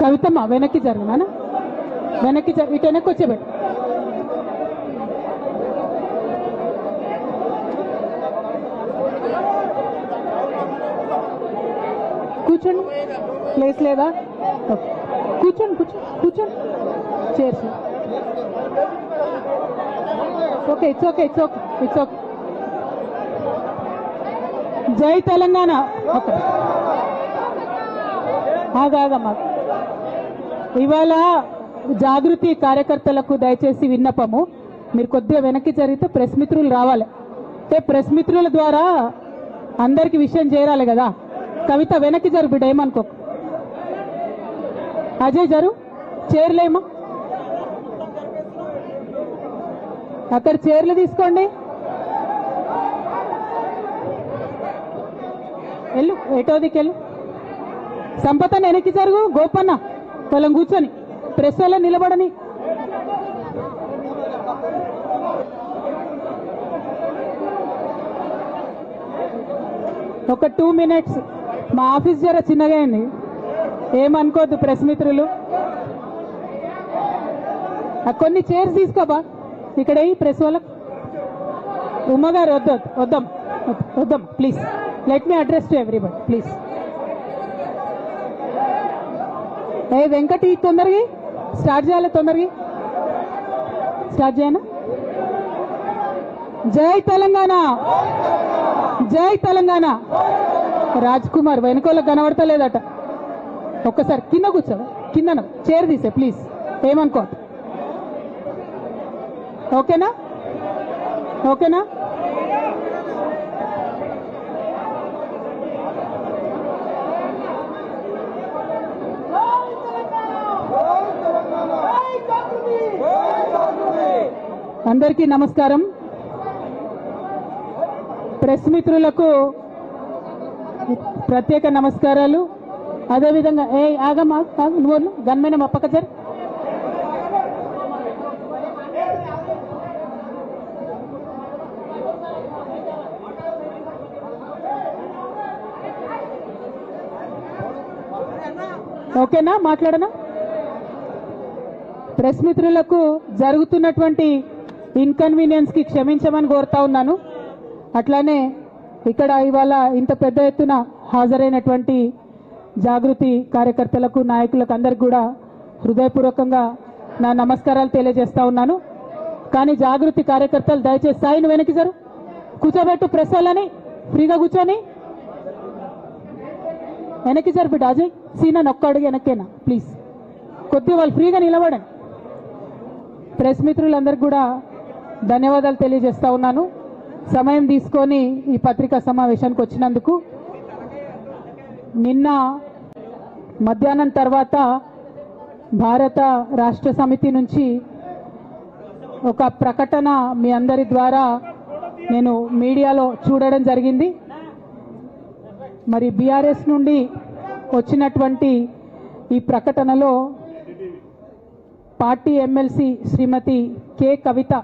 కవితమ్మ వెనక్కి జరుగునా, వెనక్కి ఇటు వెనక్కి వచ్చేబెట్టు. కూర్చోండి, ప్లేస్ లేదా? కూర్చోండి కూర్చోండి కూర్చోండి, chairs. Okay, it's okay, it's okay, it's okay. జై తెలంగాణ. ఓకే, ఆగాగమ్మా. ఇవాళ జాగృతి కార్యకర్తలకు దయచేసి విన్నపము, మీరు కొద్దిగా వెనక్కి జరిగితే ప్రెస్ మిత్రులు రావాలి. అంటే ప్రెస్ మిత్రుల ద్వారా అందరికి విషయం చేరాలి కదా. కవిత వెనక్కి జరు బిడ్డ, ఏమనుకో. అజయ్ జరు, చైర్లేమా అక్కడ చైర్లు తీసుకోండి. వెళ్ళు, ఎటోదికి వెళ్ళు. సంపతన్న వెనక్కి జరుగు, గోపన్న వాళ్ళని కూర్చొని ప్రెస్ వాళ్ళ నిలబడని. ఒక 2 minutes, మా ఆఫీస్ జర చిన్నగా అయింది, ఏమనుకోద్దు ప్రెస్ మిత్రులు. కొన్ని చైర్స్ తీసుకోబా ఇక్కడ ప్రెస్ వాళ్ళకు. ఉమ్మగారు వద్దాం వద్దాం please, let me address to everybody please. ఏ వెంకటి తొందరగా స్టార్ట్ చేయాలి, తొందరగా స్టార్ట్ చేయనా. జై తెలంగాణ, జై తెలంగాణ. రాజ్ కుమార్ వెనుకోళ్ళకి కనబడతలేదట, ఒక్కసారి కింద కూర్చో, కింద చైర్ తీసే ప్లీజ్, ఏమనుకో. ఓకేనా, ఓకేనా. అందరికీ నమస్కారం. ప్రెస్ మిత్రులకు ప్రత్యేక నమస్కారాలు. అదేవిధంగా ఆగమ్మా, నువ్వు గన్మైన మా పక్క జరు. ఓకేనా, మాట్లాడనా. ప్రెస్ మిత్రులకు జరుగుతున్నటువంటి ఇన్కన్వీనియన్స్ కి క్షమించమని కోరుతా ఉన్నాను. అట్లానే ఇక్కడ ఇవాళ ఇంత పెద్ద ఎత్తున హాజరైనటువంటి జాగృతి కార్యకర్తలకు, నాయకులకు అందరికి కూడా హృదయపూర్వకంగా నా నమస్కారాలు తెలియజేస్తా ఉన్నాను. కానీ జాగృతి కార్యకర్తలు దయచేసి స్థాయిని వెనక్కి జరు, కూర్చోబెట్టు ప్రెస్ వాళ్ళని, ఫ్రీగా కూర్చొని వెనక్కి జరు బిడ్డ. అజయ్ సీనా ఒక్క అడుగు వెనక్కేనా ప్లీజ్, కొద్దిగా వాళ్ళు ఫ్రీగా నిలబడండి. ప్రెస్ మిత్రులందరికీ కూడా ధన్యవాదాలు తెలియజేస్తా ఉన్నాను, సమయం తీసుకొని ఈ పత్రికా సమావేశానికి వచ్చినందుకు. నిన్న మధ్యాహ్నం తర్వాత భారత రాష్ట్ర సమితి నుంచి ఒక ప్రకటన మీ అందరి ద్వారా నేను మీడియాలో చూడడం జరిగింది. మరి బీఆర్ఎస్ నుండి వచ్చినటువంటి ఈ ప్రకటనలో పార్టీ ఎమ్మెల్సీ శ్రీమతి కె కవిత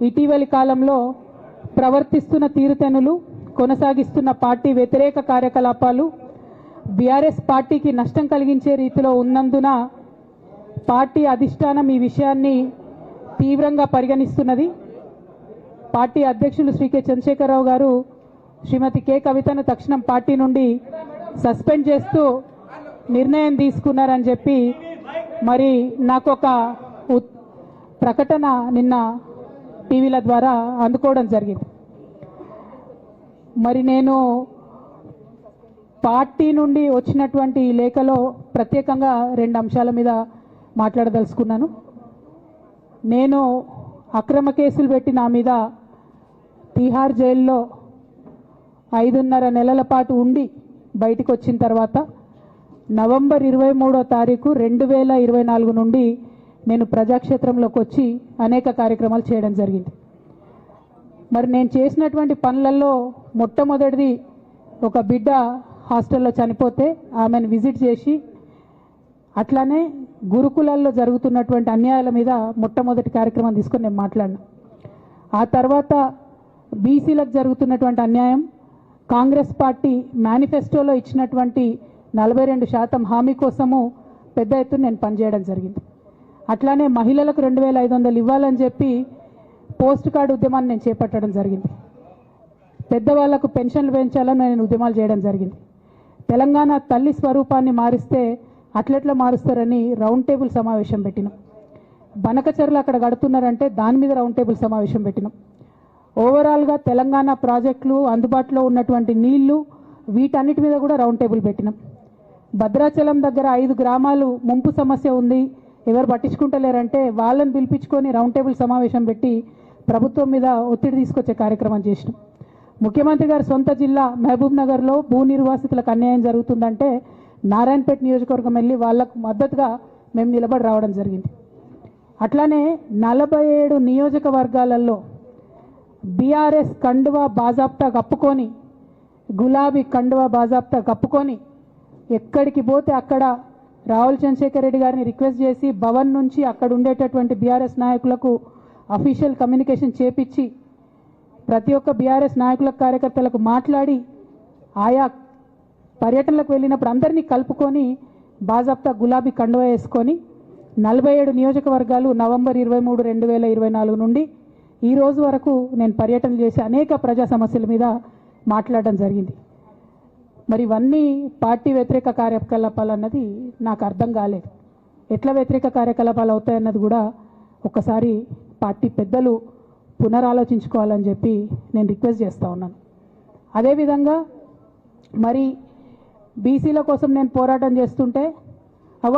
ఇటీవలి కాలంలో ప్రవర్తిస్తున్న తీరుతెన్నులు, కొనసాగిస్తున్న పార్టీ వ్యతిరేక కార్యకలాపాలు బీఆర్ఎస్ పార్టీకి నష్టం కలిగించే రీతిలో ఉన్నందున పార్టీ అధిష్టానం ఈ విషయాన్ని తీవ్రంగా పరిగణిస్తున్నది. పార్టీ అధ్యక్షులు శ్రీ కె చంద్రశేఖరరావు గారు శ్రీమతి కె కవితను తక్షణం పార్టీ నుండి సస్పెండ్ చేస్తూ నిర్ణయం తీసుకున్నారని చెప్పి మరి నాకు ఒక ప్రకటన నిన్న టీవీల ద్వారా అందుకోవడం జరిగింది. మరి నేను పార్టీ నుండి వచ్చినటువంటి ఈ లేఖలో ప్రత్యేకంగా 2 అంశాల మీద మాట్లాడదలుచుకున్నాను. నేను అక్రమ కేసులు పెట్టి నా మీద తిహార్ జైల్లో 5.5 నెలల పాటు ఉండి బయటికి వచ్చిన తర్వాత నవంబర్ 23వ తారీఖు 2024 నుండి నేను ప్రజాక్షేత్రంలోకి వచ్చి అనేక కార్యక్రమాలు చేయడం జరిగింది. మరి నేను చేసినటువంటి పనులలో మొట్టమొదటిది, ఒక బిడ్డ హాస్టల్లో చనిపోతే ఆమెను విజిట్ చేసి, అట్లానే గురుకులాల్లో జరుగుతున్నటువంటి అన్యాయాల మీద మొట్టమొదటి కార్యక్రమం తీసుకొని నేను మాట్లాడినా. ఆ తర్వాత బీసీలకు జరుగుతున్నటువంటి అన్యాయం, కాంగ్రెస్ పార్టీ మేనిఫెస్టోలో ఇచ్చినటువంటి 42% హామీ కోసము పెద్ద ఎత్తున నేను పనిచేయడం జరిగింది. అట్లానే మహిళలకు 2500 ఇవ్వాలని చెప్పి పోస్ట్ కార్డు ఉద్యమాన్ని నేను చేపట్టడం జరిగింది. పెద్దవాళ్లకు పెన్షన్లు పెంచాలని నేను ఉద్యమాలు చేయడం జరిగింది. తెలంగాణ తల్లి స్వరూపాన్ని మారిస్తే అట్లెట్లా మారుస్తారని రౌండ్ టేబుల్ సమావేశం పెట్టినాం. బనకచర్లు అక్కడ కడుతున్నారంటే దాని మీద రౌండ్ టేబుల్ సమావేశం పెట్టినాం. ఓవరాల్గా తెలంగాణ ప్రాజెక్టులు, అందుబాటులో ఉన్నటువంటి నీళ్లు, వీటన్నిటి మీద కూడా రౌండ్ టేబుల్ పెట్టినాం. భద్రాచలం దగ్గర 5 గ్రామాలు ముంపు సమస్య ఉంది, ఎవరు పట్టించుకుంటలేరంటే వాళ్ళని పిలిపించుకొని రౌండ్ టేబుల్ సమావేశం పెట్టి ప్రభుత్వం మీద ఒత్తిడి తీసుకొచ్చే కార్యక్రమం చేసినాం. ముఖ్యమంత్రి గారి సొంత జిల్లా మహబూబ్ నగర్లో భూ నిర్వాసితులకు అన్యాయం జరుగుతుందంటే నారాయణపేట నియోజకవర్గం వెళ్ళి వాళ్లకు మద్దతుగా మేము నిలబడి రావడం జరిగింది. అట్లానే 47 నియోజకవర్గాలలో బీఆర్ఎస్ కండువా బాజాప్తా కప్పుకొని, గులాబీ కండువా బాజాప్తా కప్పుకొని ఎక్కడికి పోతే అక్కడ రావుల చంద్రశేఖర్ రెడ్డి గారిని రిక్వెస్ట్ చేసి భవన్ నుంచి అక్కడ ఉండేటటువంటి బీఆర్ఎస్ నాయకులకు అఫీషియల్ కమ్యూనికేషన్ చేపించి ప్రతి ఒక్క బీఆర్ఎస్ నాయకుల కార్యకర్తలకు మాట్లాడి ఆయా పర్యటనలకు వెళ్ళినప్పుడు అందరినీ కలుపుకొని బాజాప్తా గులాబీ కండువా వేసుకొని 47 నియోజకవర్గాలు నవంబర్ 23, 2024 నుండి ఈ రోజు వరకు నేను పర్యటన చేసి అనేక ప్రజా సమస్యల మీద మాట్లాడడం జరిగింది. మరి ఇవన్నీ పార్టీ వ్యతిరేక కార్యకలాపాలు అన్నది నాకు అర్థం కాలేదు. ఎట్లా వ్యతిరేక కార్యకలాపాలు అవుతాయన్నది కూడా ఒకసారి పార్టీ పెద్దలు పునరాలోచించుకోవాలని చెప్పి నేను రిక్వెస్ట్ చేస్తూ ఉన్నాను. అదేవిధంగా మరి బీసీల కోసం నేను పోరాటం చేస్తుంటే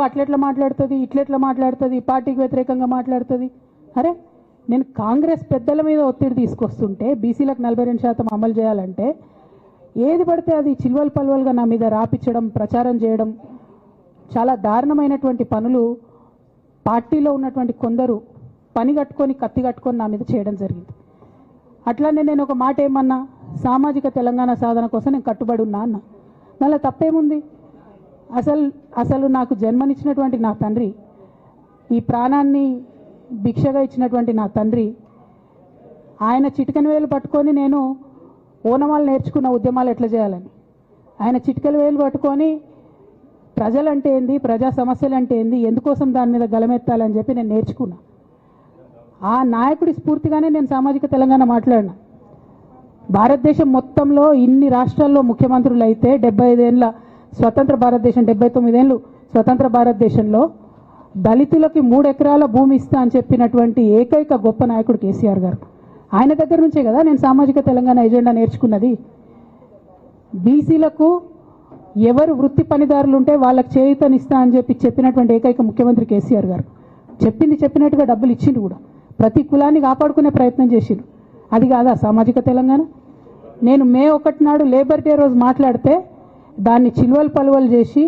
అట్లెట్లా మాట్లాడుతుంది, ఇట్లెట్లా మాట్లాడుతుంది, పార్టీకి వ్యతిరేకంగా మాట్లాడుతుంది. అరే, నేను కాంగ్రెస్ పెద్దల మీద ఒత్తిడి తీసుకొస్తుంటే బీసీలకు 42% అమలు చేయాలంటే ఏది పడితే అది చిల్వల్ పల్వల్గా నా మీద రాపించడం, ప్రచారం చేయడం, చాలా దారుణమైనటువంటి పనులు పార్టీలో ఉన్నటువంటి కొందరు పని కట్టుకొని, కత్తి కట్టుకొని నా మీద చేయడం జరిగింది. అట్లానే నేను ఒక మాట ఏమన్నా, సామాజిక తెలంగాణ సాధన కోసం నేను కట్టుబడి ఉన్నా అన్న. మళ్ళీ తప్పేముంది? అసలు నాకు జన్మనిచ్చినటువంటి నా తండ్రి, ఈ ప్రాణాన్ని భిక్షగా ఇచ్చినటువంటి నా తండ్రి, ఆయన చిటికెన వేలు పట్టుకొని నేను ఓనమాలు నేర్చుకున్న ఉద్యమాలు ఎట్లా చేయాలని, ఆయన చిటికెల వేలు పట్టుకొని ప్రజలంటే ఏంది, ప్రజా సమస్యలు అంటే ఏంది, ఎందుకోసం దాని మీద గలమెత్తాలని చెప్పి నేను నేర్చుకున్నా. ఆ నాయకుడి స్ఫూర్తిగానే నేను సామాజిక తెలంగాణ మాట్లాడినా. భారతదేశం మొత్తంలో ఇన్ని రాష్ట్రాల్లో ముఖ్యమంత్రులు అయితే 75 ఏళ్ళ స్వతంత్ర భారతదేశం, 79 ఏళ్ళు స్వతంత్ర భారతదేశంలో దళితులకి 3 ఎకరాల భూమి ఇస్తా అని చెప్పినటువంటి ఏకైక గొప్ప నాయకుడు కేసీఆర్ గారు. ఆయన దగ్గర నుంచే కదా నేను సామాజిక తెలంగాణ ఎజెండా నేర్చుకున్నది. బీసీలకు ఎవరు వృత్తి పనిదారులు ఉంటే వాళ్ళకి చేయూతనిస్తా అని చెప్పినటువంటి ఏకైక ముఖ్యమంత్రి కేసీఆర్ గారు. చెప్పినట్టుగా డబ్బులు ఇచ్చిండు కూడా. ప్రతి కులాన్ని కాపాడుకునే ప్రయత్నం చేసిండు. అది కాదా సామాజిక తెలంగాణ? నేను మే 1 నాడు లేబర్ డే రోజు మాట్లాడితే దాన్ని చిల్వల్ పలువలు చేసి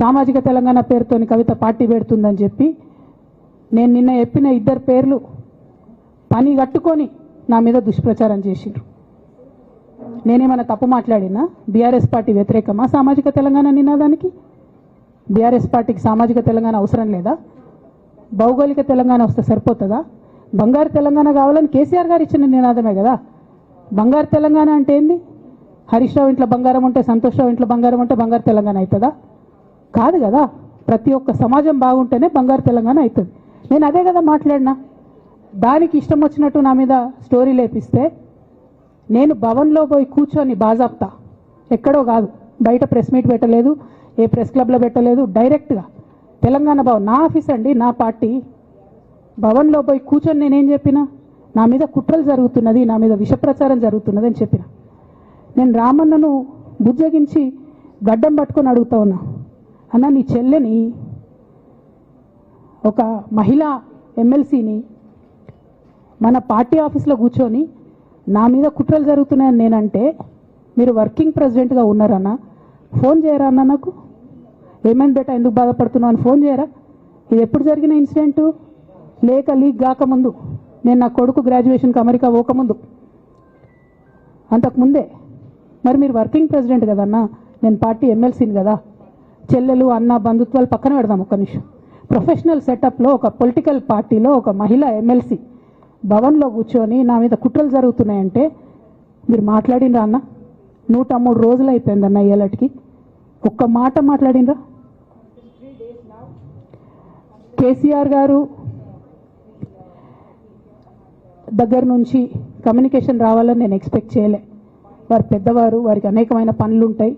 సామాజిక తెలంగాణ పేరుతోని కవిత పార్టీ పెడుతుందని చెప్పి నేను నిన్న చెప్పిన 2 పేర్లు పని కట్టుకొని నా మీద దుష్ప్రచారం చేసిండ్రు. నేనేమైనా తప్పు మాట్లాడినా? బీఆర్ఎస్ పార్టీ వ్యతిరేకమా సామాజిక తెలంగాణ నినాదానికి? బీఆర్ఎస్ పార్టీకి సామాజిక తెలంగాణ అవసరం లేదా? భౌగోళిక తెలంగాణ వస్తే సరిపోతుందా? బంగారు తెలంగాణ కావాలని కేసీఆర్ గారు ఇచ్చిన నినాదమే కదా. బంగారు తెలంగాణ అంటే ఏంది? హరీష్ రావు ఇంట్లో బంగారం ఉంటే, సంతోష్ రావు ఇంట్లో బంగారం ఉంటే బంగారు తెలంగాణ అవుతుందా? కాదు కదా. ప్రతి ఒక్క సమాజం బాగుంటేనే బంగారు తెలంగాణ అవుతుంది. నేను అదే కదా మాట్లాడినా. దానికి ఇష్టం వచ్చినట్టు నా మీద స్టోరీ లేపిస్తే నేను భవన్లో పోయి కూర్చొని బాజాప్తా, ఎక్కడో కాదు, బయట ప్రెస్ మీట్ పెట్టలేదు, ఏ ప్రెస్ క్లబ్లో పెట్టలేదు, డైరెక్ట్గా తెలంగాణ భవన్, నా ఆఫీస్ అండి, నా పార్టీ భవన్లో పోయి కూర్చొని నేనేం చెప్పినా, నా మీద కుట్రలు జరుగుతున్నది, నా మీద విషప్రచారం జరుగుతున్నది అని చెప్పిన. నేను రామన్నను బుజ్జగించి గడ్డం పట్టుకొని అడుగుతా ఉన్నా, అన్న నీ చెల్లెని, ఒక మహిళా ఎమ్మెల్సీని మన పార్టీ ఆఫీస్లో కూర్చొని నా మీద కుట్రలు జరుగుతున్నాయని నేనంటే మీరు వర్కింగ్ ప్రెసిడెంట్గా ఉన్నారన్నా, ఫోన్ చేయరా అన్న నాకు? ఏమైంది బేటా, ఎందుకు బాధపడుతున్నావు అని ఫోన్ చేయరా? ఇది ఎప్పుడు జరిగిన ఇన్సిడెంటు? లీక్ కాకముందు, నేను నా కొడుకు గ్రాడ్యుయేషన్కి అమెరికా పోకముందు, అంతకుముందే. మరి మీరు వర్కింగ్ ప్రెసిడెంట్ కదన్నా, నేను పార్టీ ఎమ్మెల్సీని కదా. చెల్లెలు అన్న బంధుత్వాలు పక్కన పెడదాం ఒక్క నిమిషం. ప్రొఫెషనల్ సెటప్లో ఒక పొలిటికల్ పార్టీలో ఒక మహిళా ఎమ్మెల్సీ భవన్లో కూర్చొని నా మీద కుట్రలు జరుగుతున్నాయంటే మీరు మాట్లాడినరా అన్న? 103 రోజులు అయిపోయిందన్న ఇయ్యాలటికి, ఒక్క మాట మాట్లాడినరా? కేసీఆర్ గారు దగ్గర నుంచి కమ్యూనికేషన్ రావాలని నేను ఎక్స్పెక్ట్ చేయలే. వారు పెద్దవారు, వారికి అనేకమైన పనులు ఉంటాయి.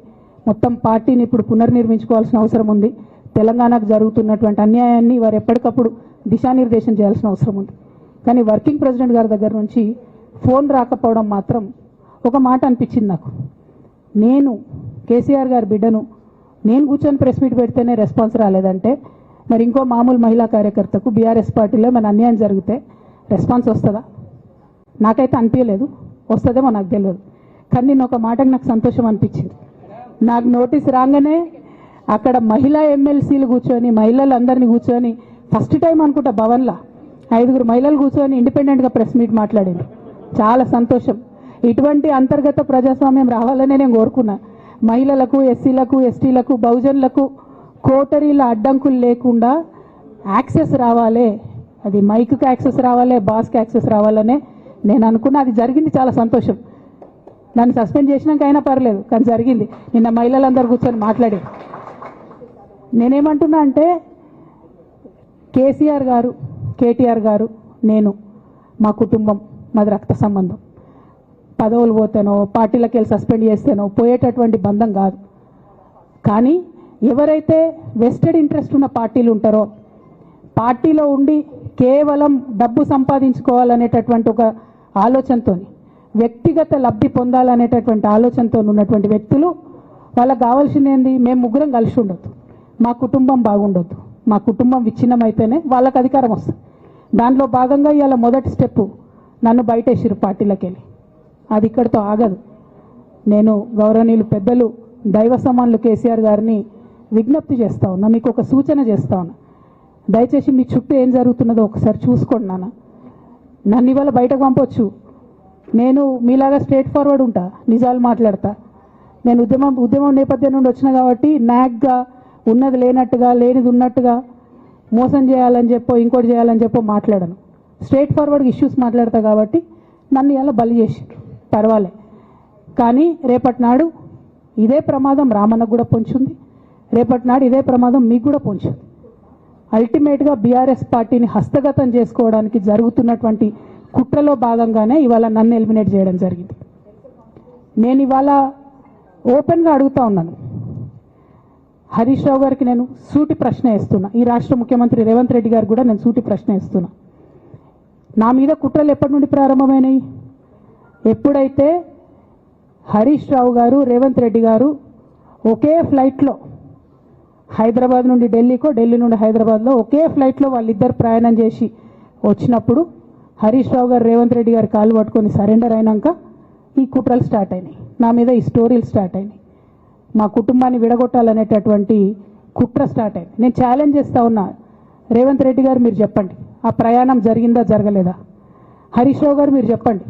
మొత్తం పార్టీని ఇప్పుడు పునర్నిర్మించుకోవాల్సిన అవసరం ఉంది. తెలంగాణకు జరుగుతున్నటువంటి అన్యాయాన్ని వారు ఎప్పటికప్పుడు దిశానిర్దేశం చేయాల్సిన అవసరం ఉంది. కానీ వర్కింగ్ ప్రెసిడెంట్ గారి దగ్గర నుంచి ఫోన్ రాకపోవడం మాత్రం ఒక మాట అనిపించింది నాకు. నేను కేసీఆర్ గారి బిడ్డను, నేను కూర్చొని ప్రెస్ మీట్ పెడితేనే రెస్పాన్స్ రాలేదంటే మరి ఇంకో మామూలు మహిళా కార్యకర్తకు బీఆర్ఎస్ పార్టీలో మన అన్యాయం జరిగితే రెస్పాన్స్ వస్తుందా? నాకైతే అనిపించలేదు. వస్తుందేమో నాకు తెలియదు. కానీ నేను ఒక మాటకు నాకు సంతోషం అనిపించింది. నాకు నోటీస్ రాగానే అక్కడ మహిళా ఎమ్మెల్సీలు కూర్చొని, మహిళలందరినీ కూర్చొని, ఫస్ట్ టైం అనుకుంటా భవన్లో 5 మహిళలు కూర్చొని ఇండిపెండెంట్గా ప్రెస్ మీట్ మాట్లాడింది. చాలా సంతోషం. ఇటువంటి అంతర్గత ప్రజాస్వామ్యం రావాలనే నేను కోరుకున్నా. మహిళలకు, ఎస్సీలకు, ఎస్టీలకు, బహుజనులకు కోటరీల అడ్డంకులు లేకుండా యాక్సెస్ రావాలి. అది మైక్కి యాక్సెస్ రావాలి, బాస్కి యాక్సెస్ రావాలనే నేను అనుకున్నా. అది జరిగింది. చాలా సంతోషం. నన్ను సస్పెండ్ చేసినాక అయినా పర్లేదు, కానీ జరిగింది. నిన్న మహిళలందరూ కూర్చొని మాట్లాడి నేనేమంటున్నా అంటే కేసీఆర్ గారు, కేటీఆర్ గారు, నేను, మా కుటుంబం, మాది రక్త సంబంధం. పదవులు పోతేనో, పార్టీలకు వెళ్ళి సస్పెండ్ చేస్తేనో పోయేటటువంటి బంధం కాదు. కానీ ఎవరైతే వెస్టెడ్ ఇంట్రెస్ట్ ఉన్న పార్టీలు ఉంటారో, పార్టీలో ఉండి కేవలం డబ్బు సంపాదించుకోవాలనేటటువంటి ఒక ఆలోచనతో, వ్యక్తిగత లబ్ధి పొందాలనేటటువంటి ఆలోచనతో ఉన్నటువంటి వ్యక్తులు, వాళ్ళకి కావాల్సింది ఏంది? మేము ముగ్గురం కలిసి ఉండొద్దు, మా కుటుంబం బాగుండొద్దు, మా కుటుంబం విచ్ఛిన్నమైతేనే వాళ్ళకి అధికారం వస్తుంది. దాంట్లో భాగంగా ఇవాళ మొదటి స్టెప్పు నన్ను బయటేసిరు పార్టీలకు వెళ్ళి. అది ఇక్కడితో ఆగదు. నేను గౌరవనీయులు పెద్దలు దైవ సమానులు కేసీఆర్ గారిని విజ్ఞప్తి చేస్తా ఉన్నా, మీకు ఒక సూచన చేస్తా ఉన్నా. దయచేసి మీ చుట్టూ ఏం జరుగుతున్నదో ఒకసారి చూసుకోండి నాన్న. నన్ను ఇవాళ బయటకు పంపొచ్చు. నేను మీలాగా స్ట్రేట్ ఫార్వర్డ్ ఉంటా, నిజాలు మాట్లాడతా. నేను ఉద్యమం నేపథ్యం నుండి వచ్చిన కాబట్టి నాగ్గా, ఉన్నది లేనట్టుగా, లేనిది ఉన్నట్టుగా, మోసం చేయాలని చెప్పో ఇంకోటి చేయాలని చెప్పో మాట్లాడను. స్ట్రేట్ ఫార్వర్డ్గా ఇష్యూస్ మాట్లాడతా కాబట్టి నన్ను ఇలా బలి చేసి పర్వాలే. కానీ రేపటి నాడు ఇదే ప్రమాదం రామన్నకు కూడా పొంచుంది. రేపటి నాడు ఇదే ప్రమాదం మీకు కూడా పొంచుంది. అల్టిమేట్గా బీఆర్ఎస్ పార్టీని హస్తగతం చేసుకోవడానికి జరుగుతున్నటువంటి కుట్రలో భాగంగానే ఇవాళ నన్ను ఎలిమినేట్ చేయడం జరిగింది. నేను ఇవాళ ఓపెన్గా అడుగుతా ఉన్నాను. హరీష్ రావు గారికి నేను సూటి ప్రశ్న వేస్తున్నా. ఈ రాష్ట్ర ముఖ్యమంత్రి రేవంత్ రెడ్డి గారికి కూడా నేను సూటి ప్రశ్న వేస్తున్నా. నా మీద కుట్రలు ఎప్పటి నుండి ప్రారంభమైనాయి? ఎప్పుడైతే హరీష్ రావు గారు, రేవంత్ రెడ్డి గారు ఒకే ఫ్లైట్లో హైదరాబాద్ నుండి ఢిల్లీకో, ఢిల్లీ నుండి హైదరాబాద్లో ఒకే ఫ్లైట్లో వాళ్ళిద్దరు ప్రయాణం చేసి వచ్చినప్పుడు హరీష్ రావు గారు రేవంత్ రెడ్డి గారు కాలు పట్టుకొని సరెండర్ అయినాక ఈ కుట్రలు స్టార్ట్ అయినాయి. నా మీద ఈ స్టోరీలు స్టార్ట్ అయినాయి. మా కుటుంబాన్ని విడగొట్టాలనేటటువంటి కుట్ర స్టార్ట్ అయింది. నేను ఛాలెంజ్ చేస్తా ఉన్నా, రేవంత్ రెడ్డి గారు మీరు చెప్పండి, ఆ ప్రయాణం జరిగిందా జరగలేదా? హరీష్ రావు గారు మీరు చెప్పండి,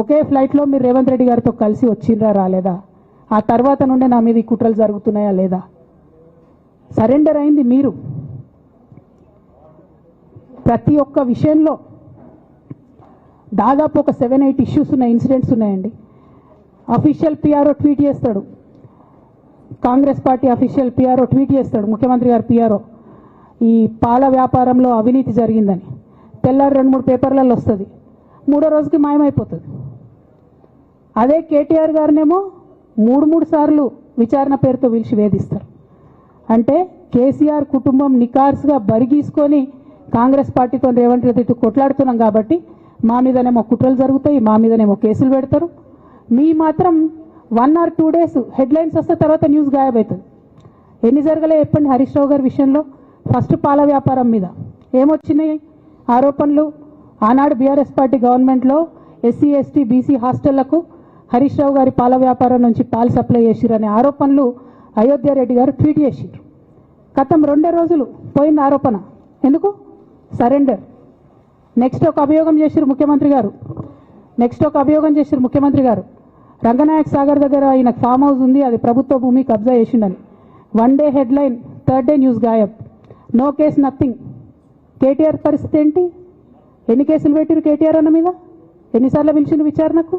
ఒకే ఫ్లైట్లో మీరు రేవంత్ రెడ్డి గారితో కలిసి వచ్చిండ్రా రాలేదా? ఆ తర్వాత నుండే నా మీద ఈ కుట్రలు జరుగుతున్నాయా లేదా? సరెండర్ అయింది మీరు. ప్రతి ఒక్క విషయంలో దాదాపు ఒక 7-8 ఇష్యూస్ ఉన్నాయి, ఇన్సిడెంట్స్ ఉన్నాయండి. అఫీషియల్ పిఆర్ఓ ట్వీట్ చేస్తాడు, Congress party official PRO tweet చేస్తాడు, ముఖ్యమంత్రి గారు పిఆర్ఓ, ఈ పాల వ్యాపారంలో అవినీతి జరిగిందని. తెల్లారి 2-3 పేపర్లలో వస్తుంది, 3వ రోజుకి మాయమైపోతుంది. అదే కేటీఆర్ గారినేమో 3 సార్లు విచారణ పేరుతో పిలిచి వేధిస్తారు. అంటే కేసీఆర్ కుటుంబం నికార్స్గా బరిగీసుకొని కాంగ్రెస్ పార్టీతో రేవంత్ రెడ్డి కొట్లాడుతున్నాం కాబట్టి మా మీదనేమో కుట్రలు జరుగుతాయి, మా మీదనేమో కేసులు పెడతారు. మీ మాత్రం 1 or 2 days హెడ్లైన్స్ వస్తే తర్వాత న్యూస్ గాయబవుతుంది. ఎన్ని జరగలే చెప్పండి హరీష్ రావు గారి విషయంలో? ఫస్ట్ పాల వ్యాపారం మీద ఏమొచ్చినాయి ఆరోపణలు? ఆనాడు బీఆర్ఎస్ పార్టీ గవర్నమెంట్లో SC, ST, BC హాస్టళ్లకు Harish Rao గారి పాల వ్యాపారం నుంచి పాలు సప్లై చేసిరనే ఆరోపణలు అయోధ్య రెడ్డి గారు ట్వీట్ చేసిండ్రు. గతం 2 రోజులు పోయిన ఆరోపణ. ఎందుకు? సరెండర్. నెక్స్ట్ ఒక అభియోగం చేసిరు ముఖ్యమంత్రి గారు, రంగనాయక్ సాగర్ దగ్గర ఈయన ఫామ్ హౌస్ ఉంది, అది ప్రభుత్వ భూమి, కబ్జా చేసిండని. 1 day headline, 3rd day news గాయబ్. No case, nothing. కేటీఆర్ పరిస్థితి ఏంటి? ఎన్ని కేసులు పెట్టిరు కేటీఆర్ అన్న మీద? ఎన్నిసార్లు పిలిచిండు విచారణకు?